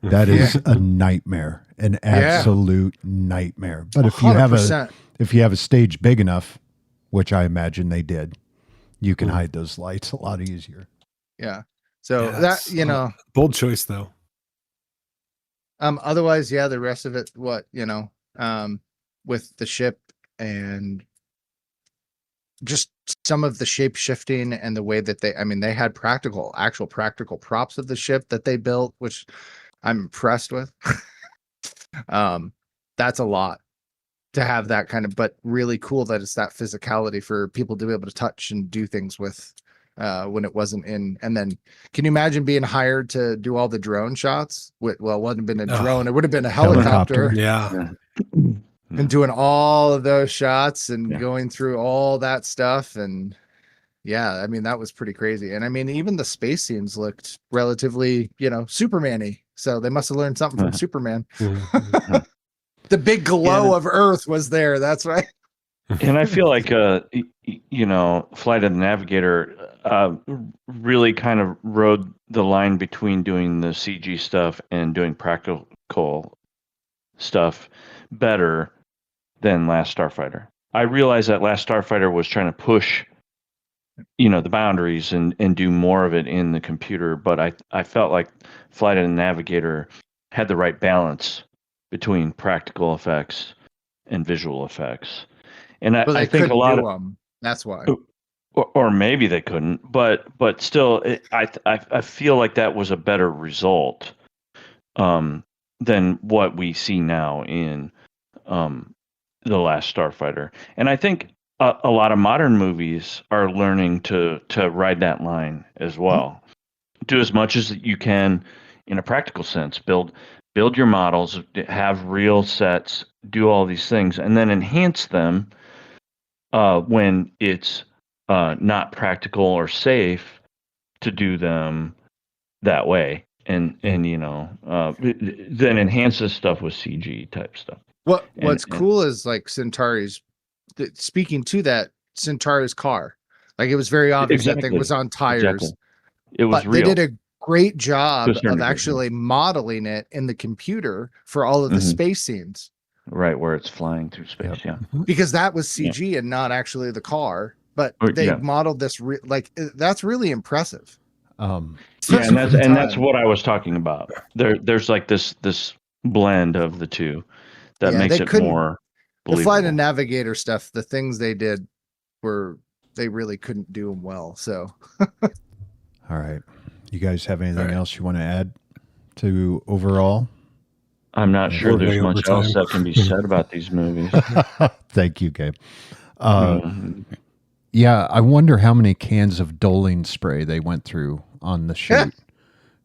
that is a nightmare, an absolute nightmare. But if you have 100%. a stage big enough, which I imagine they did, you can hide those lights a lot easier. Yeah. So Yeah, that, that's bold choice though. otherwise, yeah, the rest of it, with the ship and just some of the shape shifting and the way that they had actual practical props of the ship that they built, which I'm impressed with. That's a lot to have that kind of, but really cool that it's that physicality for people to be able to touch and do things with when it wasn't in. And then can you imagine being hired to do all the drone shots? Well, it wouldn't have been a drone. It would have been a helicopter. Yeah. And doing all of those shots and going through all that stuff. And yeah, I mean, that was pretty crazy. And I mean, even the space scenes looked relatively, Superman-y. So they must have learned something from Superman. The big glow of Earth was there. That's right. And I feel like, Flight of the Navigator really kind of rode the line between doing the CG stuff and doing practical stuff better than Last Starfighter. I realized that Last Starfighter was trying to push, the boundaries and do more of it in the computer, but I felt like Flight of the Navigator had the right balance between practical effects and visual effects. And I think a lot of them. That's why. Or maybe they couldn't, but still, I feel like that was a better result than what we see now in The Last Starfighter. And I think a lot of modern movies are learning to ride that line as well. Do as much as you can in a practical sense. Build your models, have real sets, do all these things, and then enhance them when it's not practical or safe to do them that way. And then enhance this stuff with CG type stuff. What's cool is like Centauri's, speaking to that, Centauri's car, like it was very obvious that thing was on tires. Exactly. It was but real. They did a great job of actually modeling it in the computer for all of the space scenes. Right, where it's flying through space, because that was CG and not actually the car, but they modeled this that's really impressive. And that's what I was talking about. There's like this blend of the two that makes it more believable. The Flight and Navigator stuff, the things they did they really couldn't do them well. So, all right, you guys have anything else you want to add to overall? I'm not sure there's much else that can be said about these movies. Thank you, Gabe. Yeah, I wonder how many cans of Doling spray they went through on the shoot.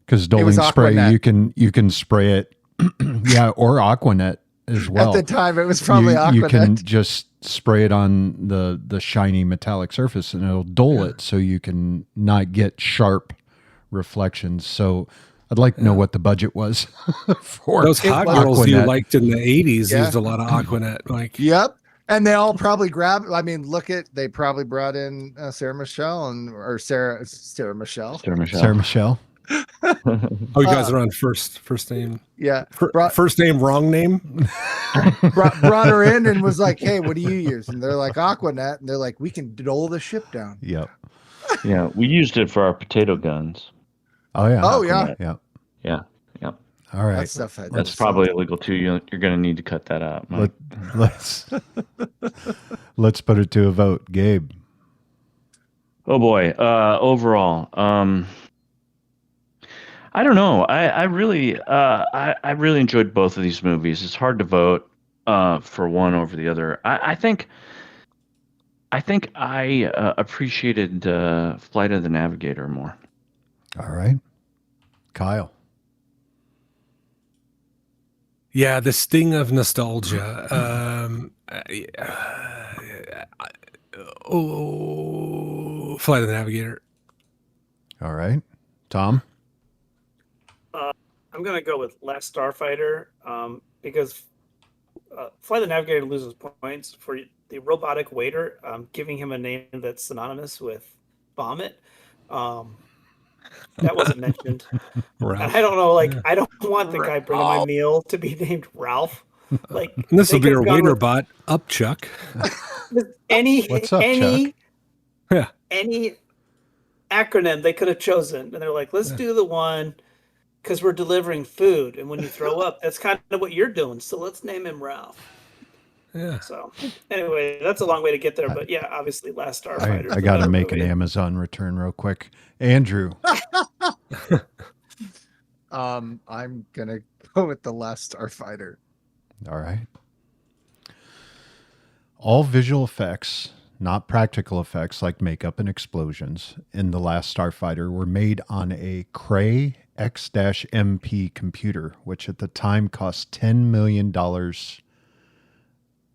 Because Doling spray, you can spray it, or Aquanet as well. At the time, it was probably Aquanet. You can just spray it on the shiny metallic surface, and it'll dull it, so you can not get sharp reflections. So I'd like to know what the budget was for those hot girls you liked in the 80s used a lot of Aquanet. Yep. And they all probably grabbed. I mean, they probably brought in Sarah Michelle Sarah Michelle. Oh, you guys are on first name. Yeah. First name, wrong name. brought her in and was like, "Hey, what do you use?" And they're like, "Aquanet." And they're like, "We can dull the ship down." Yep. Yeah, we used it for our potato guns. Oh yeah. Aquanet. Yeah. All right. That's probably illegal too. You're going to need to cut that out. Let's put it to a vote. Gabe. Oh boy. Overall, I don't know. I really enjoyed both of these movies. It's hard to vote for one over the other. I think I appreciated Flight of the Navigator more. All right, Kyle. Yeah, the sting of nostalgia. Flight of the Navigator. All right, Tom. I'm gonna go with Last Starfighter because Flight of the Navigator loses points for the robotic waiter, giving him a name that's synonymous with vomit. That wasn't mentioned. And I don't know. I don't want the guy bringing my meal to be named Ralph. And this will be your waiter bot, up Chuck. Any What's up, Chuck? any acronym they could have chosen, and they're like, let's do the one because we're delivering food, and when you throw up, that's kind of what you're doing. So let's name him Ralph. Yeah. So anyway, that's a long way to get there, but yeah, obviously Last Starfighter. I got to make an Amazon return real quick. Andrew. I'm gonna go with the Last Starfighter. All right. All visual effects, not practical effects like makeup and explosions, in The Last Starfighter were made on a Cray X-MP computer, which at the time cost $10 million to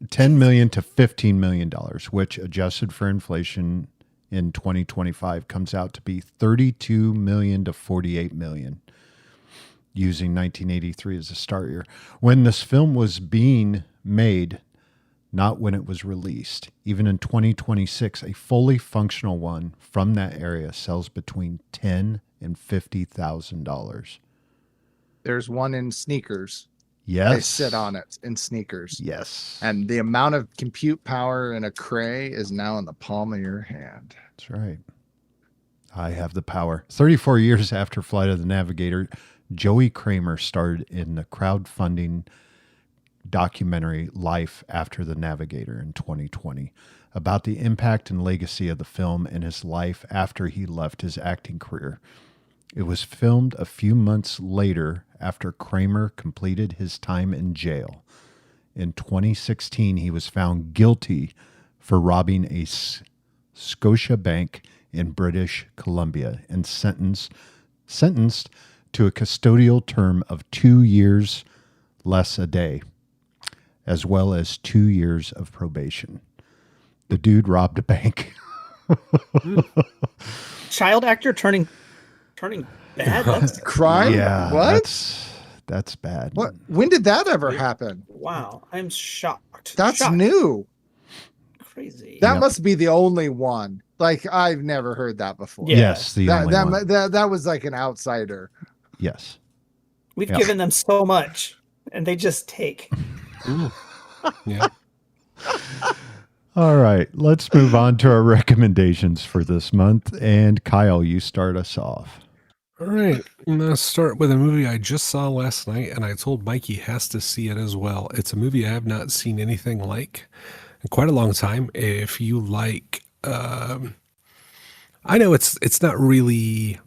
$15 million, which adjusted for inflation in 2025 comes out to be $32 million to $48 million, using 1983 as a start year. When this film was being made, not when it was released. Even in 2026, a fully functional one from that area sells between $10,000 and $50,000. There's one in Sneakers. Yes. I sit on it in Sneakers. Yes. And the amount of compute power in a Cray is now in the palm of your hand. That's right. I have the power. 34 years after Flight of the Navigator, Joey Kramer starred in the crowdfunding documentary Life After the Navigator in 2020 about the impact and legacy of the film and his life after he left his acting career. It was filmed a few months later after Kramer completed his time in jail. In 2016, he was found guilty for robbing a Scotia bank in British Columbia and sentenced to a custodial term of 2 years less a day, as well as 2 years of probation. The dude robbed a bank. Child actor turning bad. That's crime. Yeah, What? that's bad. What? When did that ever happen? wow. I'm shocked. That's Shocked. new. Crazy. That Yep. must be the only one. Like, I've never heard that before. Yeah. Yes, the only one. That was like an outsider. Yes. We've Yeah. given them so much, and they just take. Yeah. All right, let's move on to our recommendations for this month. And Kyle, you start us off. All right. I'm going to start with a movie I just saw last night, and I told Mike he has to see it as well. It's a movie I have not seen anything like in quite a long time. If you like, I know it's not really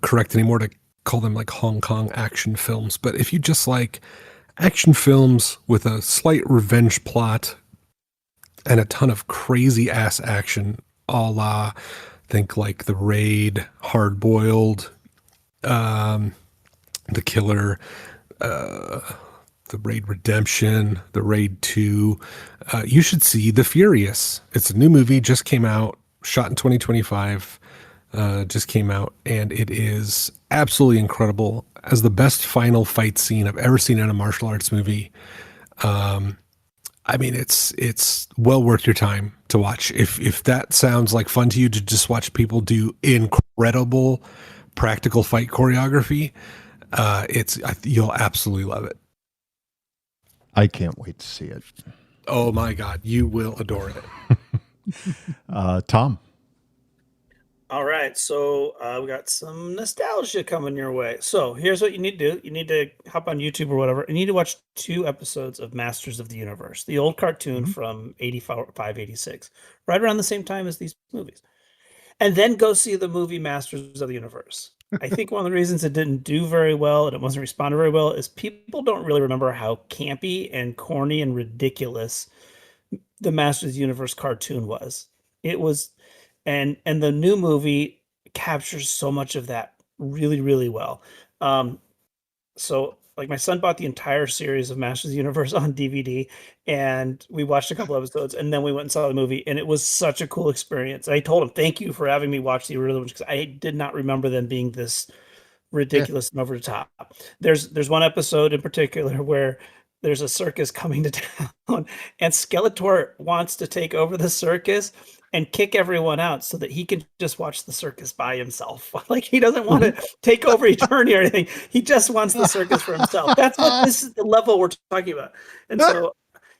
correct anymore to call them like Hong Kong action films, but if you just like action films with a slight revenge plot and a ton of crazy ass action, a la think like The Raid, Hard Boiled, The Killer, The Raid Redemption, The Raid 2, you should see The Furious. It's a new movie, just came out, shot in 2025, just came out, and it is absolutely incredible. As the best final fight scene I've ever seen in a martial arts movie. I mean, it's well worth your time to watch. If that sounds like fun to you, to just watch people do incredible practical fight choreography, you'll absolutely love it. I can't wait to see it. Oh my God, you will adore it. Tom. All right, so we got some nostalgia coming your way. So here's what you need to do. You need to hop on YouTube or whatever. You need to watch 2 episodes of Masters of the Universe, the old cartoon from 85, 86, right around the same time as these movies. And then go see the movie Masters of the Universe. I think one of the reasons it didn't do very well and it wasn't responded very well is people don't really remember how campy and corny and ridiculous the Masters of the Universe cartoon was. It was... And the new movie captures so much of that really, really well. So like my son bought the entire series of Masters of the Universe on DVD, and we watched a couple episodes, and then we went and saw the movie, and it was such a cool experience. I told him, thank you for having me watch the original, because I did not remember them being this ridiculous and over the top. There's one episode in particular where there's a circus coming to town, and Skeletor wants to take over the circus and kick everyone out so that he can just watch the circus by himself. Like, he doesn't want to take over eternity or anything. He just wants the circus for himself. This is the level we're talking about. And so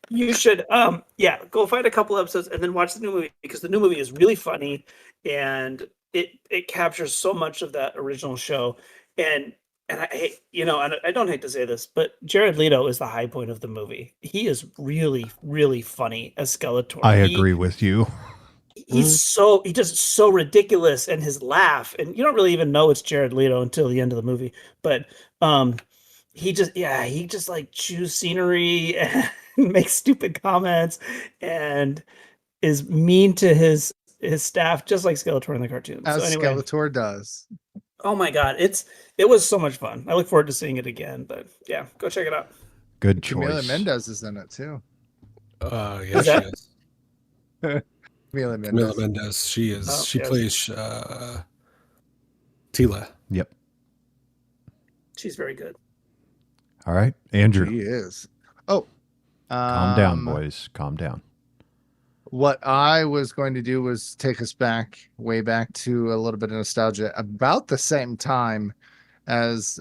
you should, go find a couple episodes and then watch the new movie, because the new movie is really funny and it captures so much of that original show. And and I don't hate to say this, but Jared Leto is the high point of the movie. He is really, really funny as Skeletor. I agree with you. He does it so ridiculous, and his laugh, and you don't really even know it's Jared Leto until the end of the movie. But he just like chews scenery and makes stupid comments and is mean to his staff, just like Skeletor in the cartoon. As so anyway, Skeletor does. oh my god, it was so much fun. I look forward to seeing it again. But yeah, go check it out. Good Camila choice. Mendez is in it too. Yeah, Who's she that? is. Camila Mendez. Camila Mendez. She is. Oh, she yes. plays Tila. Yep. She's very good. All right, Andrew. He is. Oh, Calm down, boys. Calm down. What I was going to do was take us way back to a little bit of nostalgia, about the same time as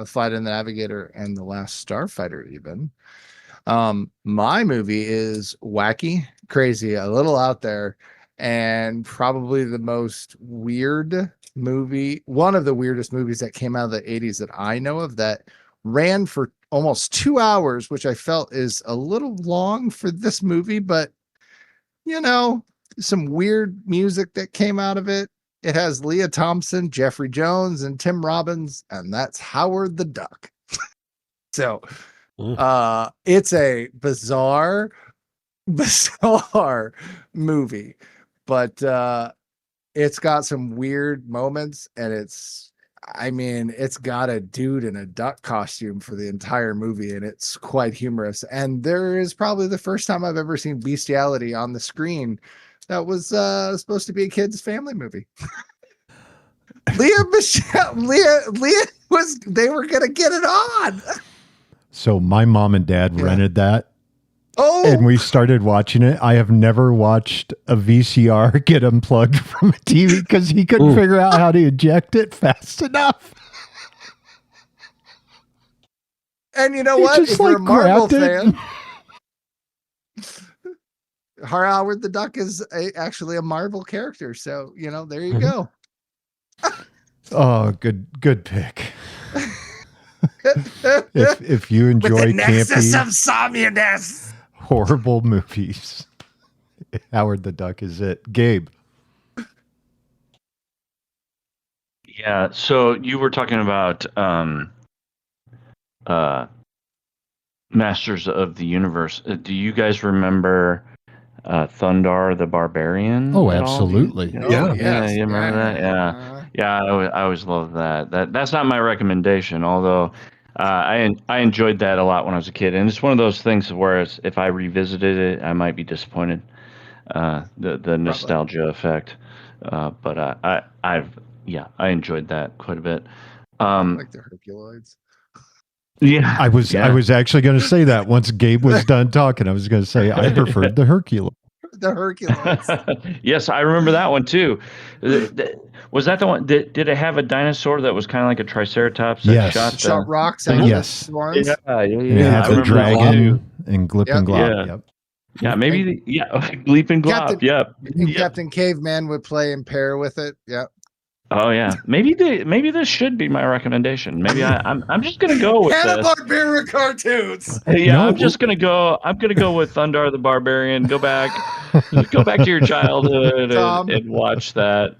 Flight of the Navigator and The Last Starfighter, even. My movie is wacky, crazy, a little out there, and probably the most weird movie, one of the weirdest movies that came out of the 80s that I know of, that ran for almost 2 hours, which I felt is a little long for this movie, but some weird music that came out of it. It has Leah Thompson, Jeffrey Jones, and Tim Robbins, and that's Howard the Duck. So it's a bizarre movie, but it's got some weird moments, and it's got a dude in a duck costume for the entire movie, and it's quite humorous. And there is probably the first time I've ever seen bestiality on the screen that was supposed to be a kid's family movie. Leah they were gonna get it on. So my mom and dad rented that. Oh, And we started watching it. I have never watched a VCR get unplugged from a TV because he couldn't figure out how to eject it fast enough. and you know He what? just, If you're a like, Marvel grabbed it. fan, Howard the Duck is actually a Marvel character. So, there you go. Oh, good pick. If you enjoy campy, horrible movies, Howard the Duck is it. Gabe. Yeah. So you were talking about Masters of the Universe. Do you guys remember Thundar the Barbarian? Oh, at all? absolutely. Yeah. Yes. You remember that? Yeah. I always loved that. That's not my recommendation, although I enjoyed that a lot when I was a kid, and it's one of those things where if I revisited it, I might be disappointed. The nostalgia effect, but I enjoyed that quite a bit. Like the Herculoids. Yeah, I was actually going to say that once Gabe was done talking. I was going to say I preferred the Hercules. The Herculoids. Yes, I remember that one too. Was that the one? Did it have a dinosaur that was kind of like a triceratops that Yes. Shot rocks out of Yes. its horns. Yeah. And it had I the remember that one dragon too. and Glip and Glop. Yeah. Yep. Yeah, maybe. Bleep and Glop. Captain- Yep. And Captain Caveman would play and pair with it. Yeah. Oh yeah. Maybe this should be my recommendation. Maybe I'm just gonna go with this. Hanna-Barbera cartoons. Yeah, No. I'm gonna go with Thundar the Barbarian. Go back to your childhood Tom. and watch that.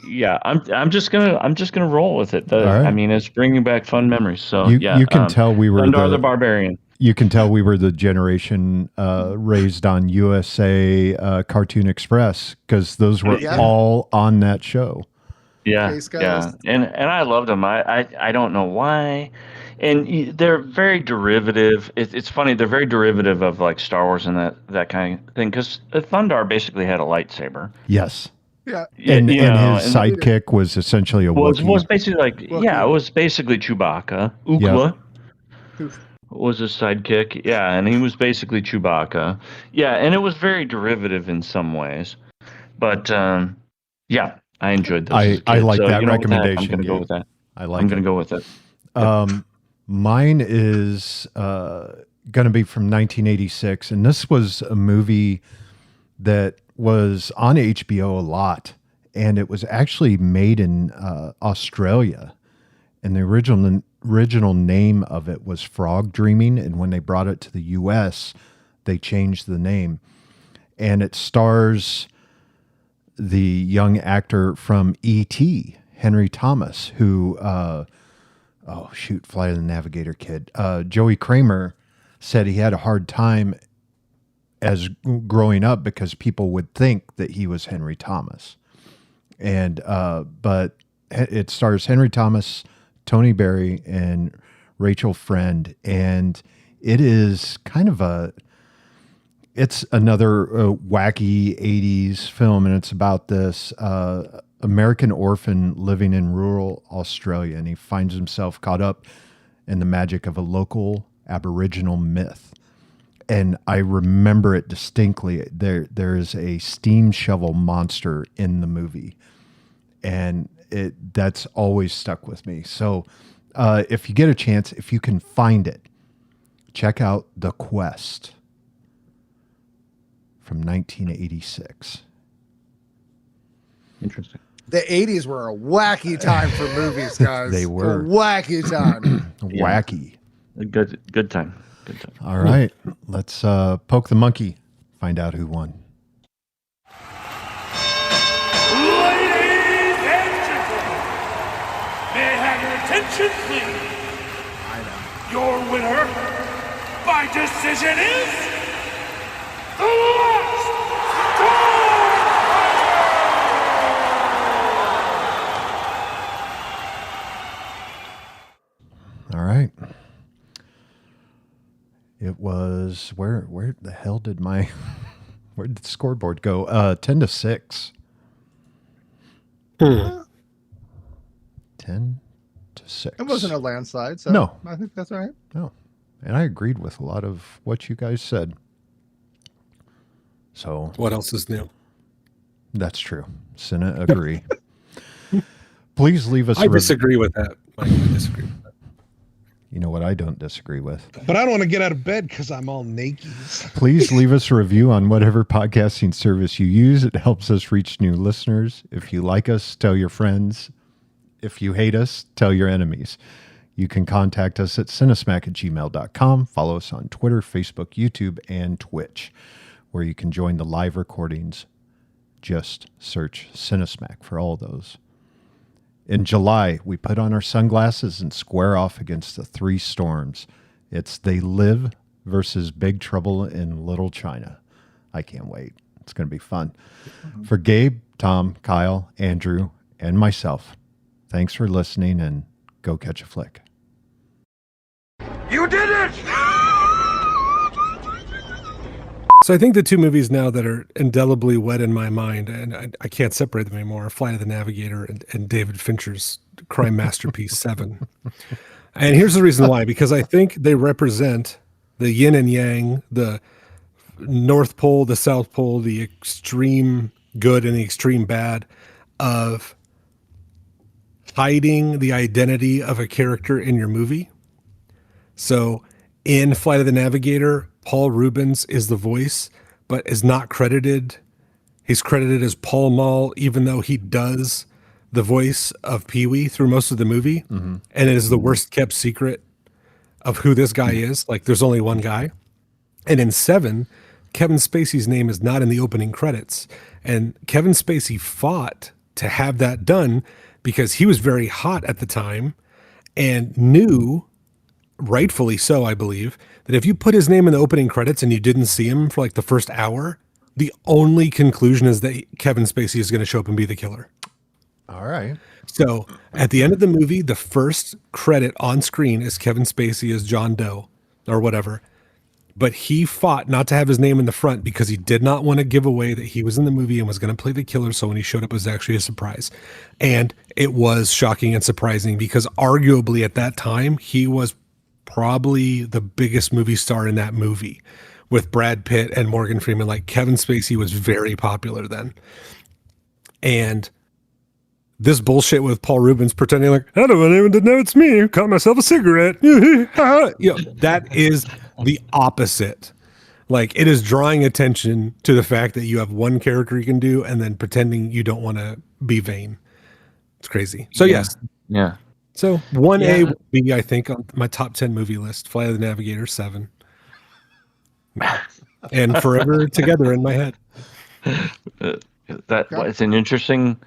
Yeah, I'm just gonna roll with it. All right. I mean, it's bringing back fun memories. So You yeah, can tell we were Thundar the Barbarian. You can tell we were the generation raised on USA Cartoon Express because those were Yeah. all on that show. Yeah, Case guys. yeah, and I loved them. I don't know why, and they're very derivative. It's funny, they're very derivative of like Star Wars and that kind of thing. Because Thundar basically had a lightsaber. Yes. Yeah. And You know, his sidekick was essentially a Wookiee. was basically like Wookiee. it was basically Chewbacca. Ookla was his sidekick. Yeah, and he was basically Chewbacca. Yeah, and it was very derivative in some ways, but yeah. I enjoyed those. as a I kid. like So, that you know, with recommendation, I'm going to go Gabe. with that. I like I'm going it. to go with it. Mine is going to be from 1986. And this was a movie that was on HBO a lot. And it was actually made in Australia. and the original name of it was Frog Dreaming, and when they brought it to the U.S., they changed the name, and it stars the young actor from E.T., Henry Thomas, who, Flight of the Navigator kid. Joey Kramer said he had a hard time as growing up because people would think that he was Henry Thomas. And, but it stars Henry Thomas, Tony Berry, and Rachel Friend. And it is kind of it's another wacky 80s film, and it's about this American orphan living in rural Australia, and he finds himself caught up in the magic of a local Aboriginal myth. And I remember it distinctly. There is a steam shovel monster in the movie, and that's always stuck with me. So if you get a chance, if you can find it, check out The Quest from 1986. Interesting. The 80s were a wacky time for movies, guys. They were. A wacky time. Wacky. A good time. Good time. All right. Let's poke the monkey. Find out who won. Ladies and gentlemen, may I have your attention, please? Your winner by decision is the Last Starfighter! All right. It was where the hell did where did the scoreboard go? 10-6. 10-6. It wasn't a landslide, so No. I think that's all right. No. And I agreed with a lot of what you guys said. So What else is new? that's true. Senna agree. Please leave us I disagree with that. I disagree with that. You know what I don't disagree with. But I don't want to get out of bed because I'm all naked. Please leave us a review on whatever podcasting service you use. It helps us reach new listeners. If you like us, tell your friends. If you hate us, tell your enemies. You can contact us at cinesmack@gmail.com. Follow us on Twitter, Facebook, YouTube, and Twitch, where you can join the live recordings. Just search Cinesmack for all those. In July, we put on our sunglasses and square off against the three storms. It's They Live versus Big Trouble in Little China. I can't wait. It's going to be fun. For Gabe, Tom, Kyle, Andrew, and myself, thanks for listening, and go catch a flick. You did it! So I think the two movies now that are indelibly wet in my mind, and I can't separate them anymore, are Flight of the Navigator and David Fincher's crime masterpiece, Seven. And here's the reason why. Because I think they represent the yin and yang, the North Pole, the South Pole, the extreme good and the extreme bad of hiding the identity of a character in your movie. So in Flight of the Navigator, Paul Rubens is the voice, but is not credited. He's credited as Paul Mall, even though he does the voice of Pee-wee through most of the movie. Mm-hmm. And it is the worst kept secret of who this guy is. Like, there's only one guy. And in Seven, Kevin Spacey's name is not in the opening credits. And Kevin Spacey fought to have that done because he was very hot at the time and knew, rightfully so, I believe, that if you put his name in the opening credits and you didn't see him for like the first hour, the only conclusion is that Kevin Spacey is going to show up and be the killer. All right. So at the end of the movie, the first credit on screen is Kevin Spacey as John Doe or whatever. But he fought not to have his name in the front because he did not want to give away that he was in the movie and was going to play the killer. So when he showed up, it was actually a surprise. And it was shocking and surprising because arguably at that time, he was probably the biggest movie star in that movie with Brad Pitt and Morgan Freeman. Like, Kevin Spacey was very popular then. And this bullshit with Paul Rubens pretending like, I don't even know it's me. Caught myself a cigarette. That is the opposite. Like, it is drawing attention to the fact that you have one character you can do and then pretending you don't want to be vain. It's crazy. So yes. Yeah. So 1A Yeah. would be, I think, on my top 10 movie list. Flight of the Navigator 7. And Forever Together in my head. It's an interesting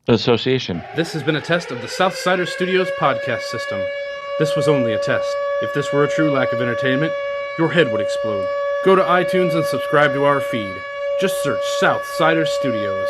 association. This has been a test of the Southsider Studios podcast system. This was only a test. If this were a true lack of entertainment, your head would explode. Go to iTunes and subscribe to our feed. Just search Southsider Studios.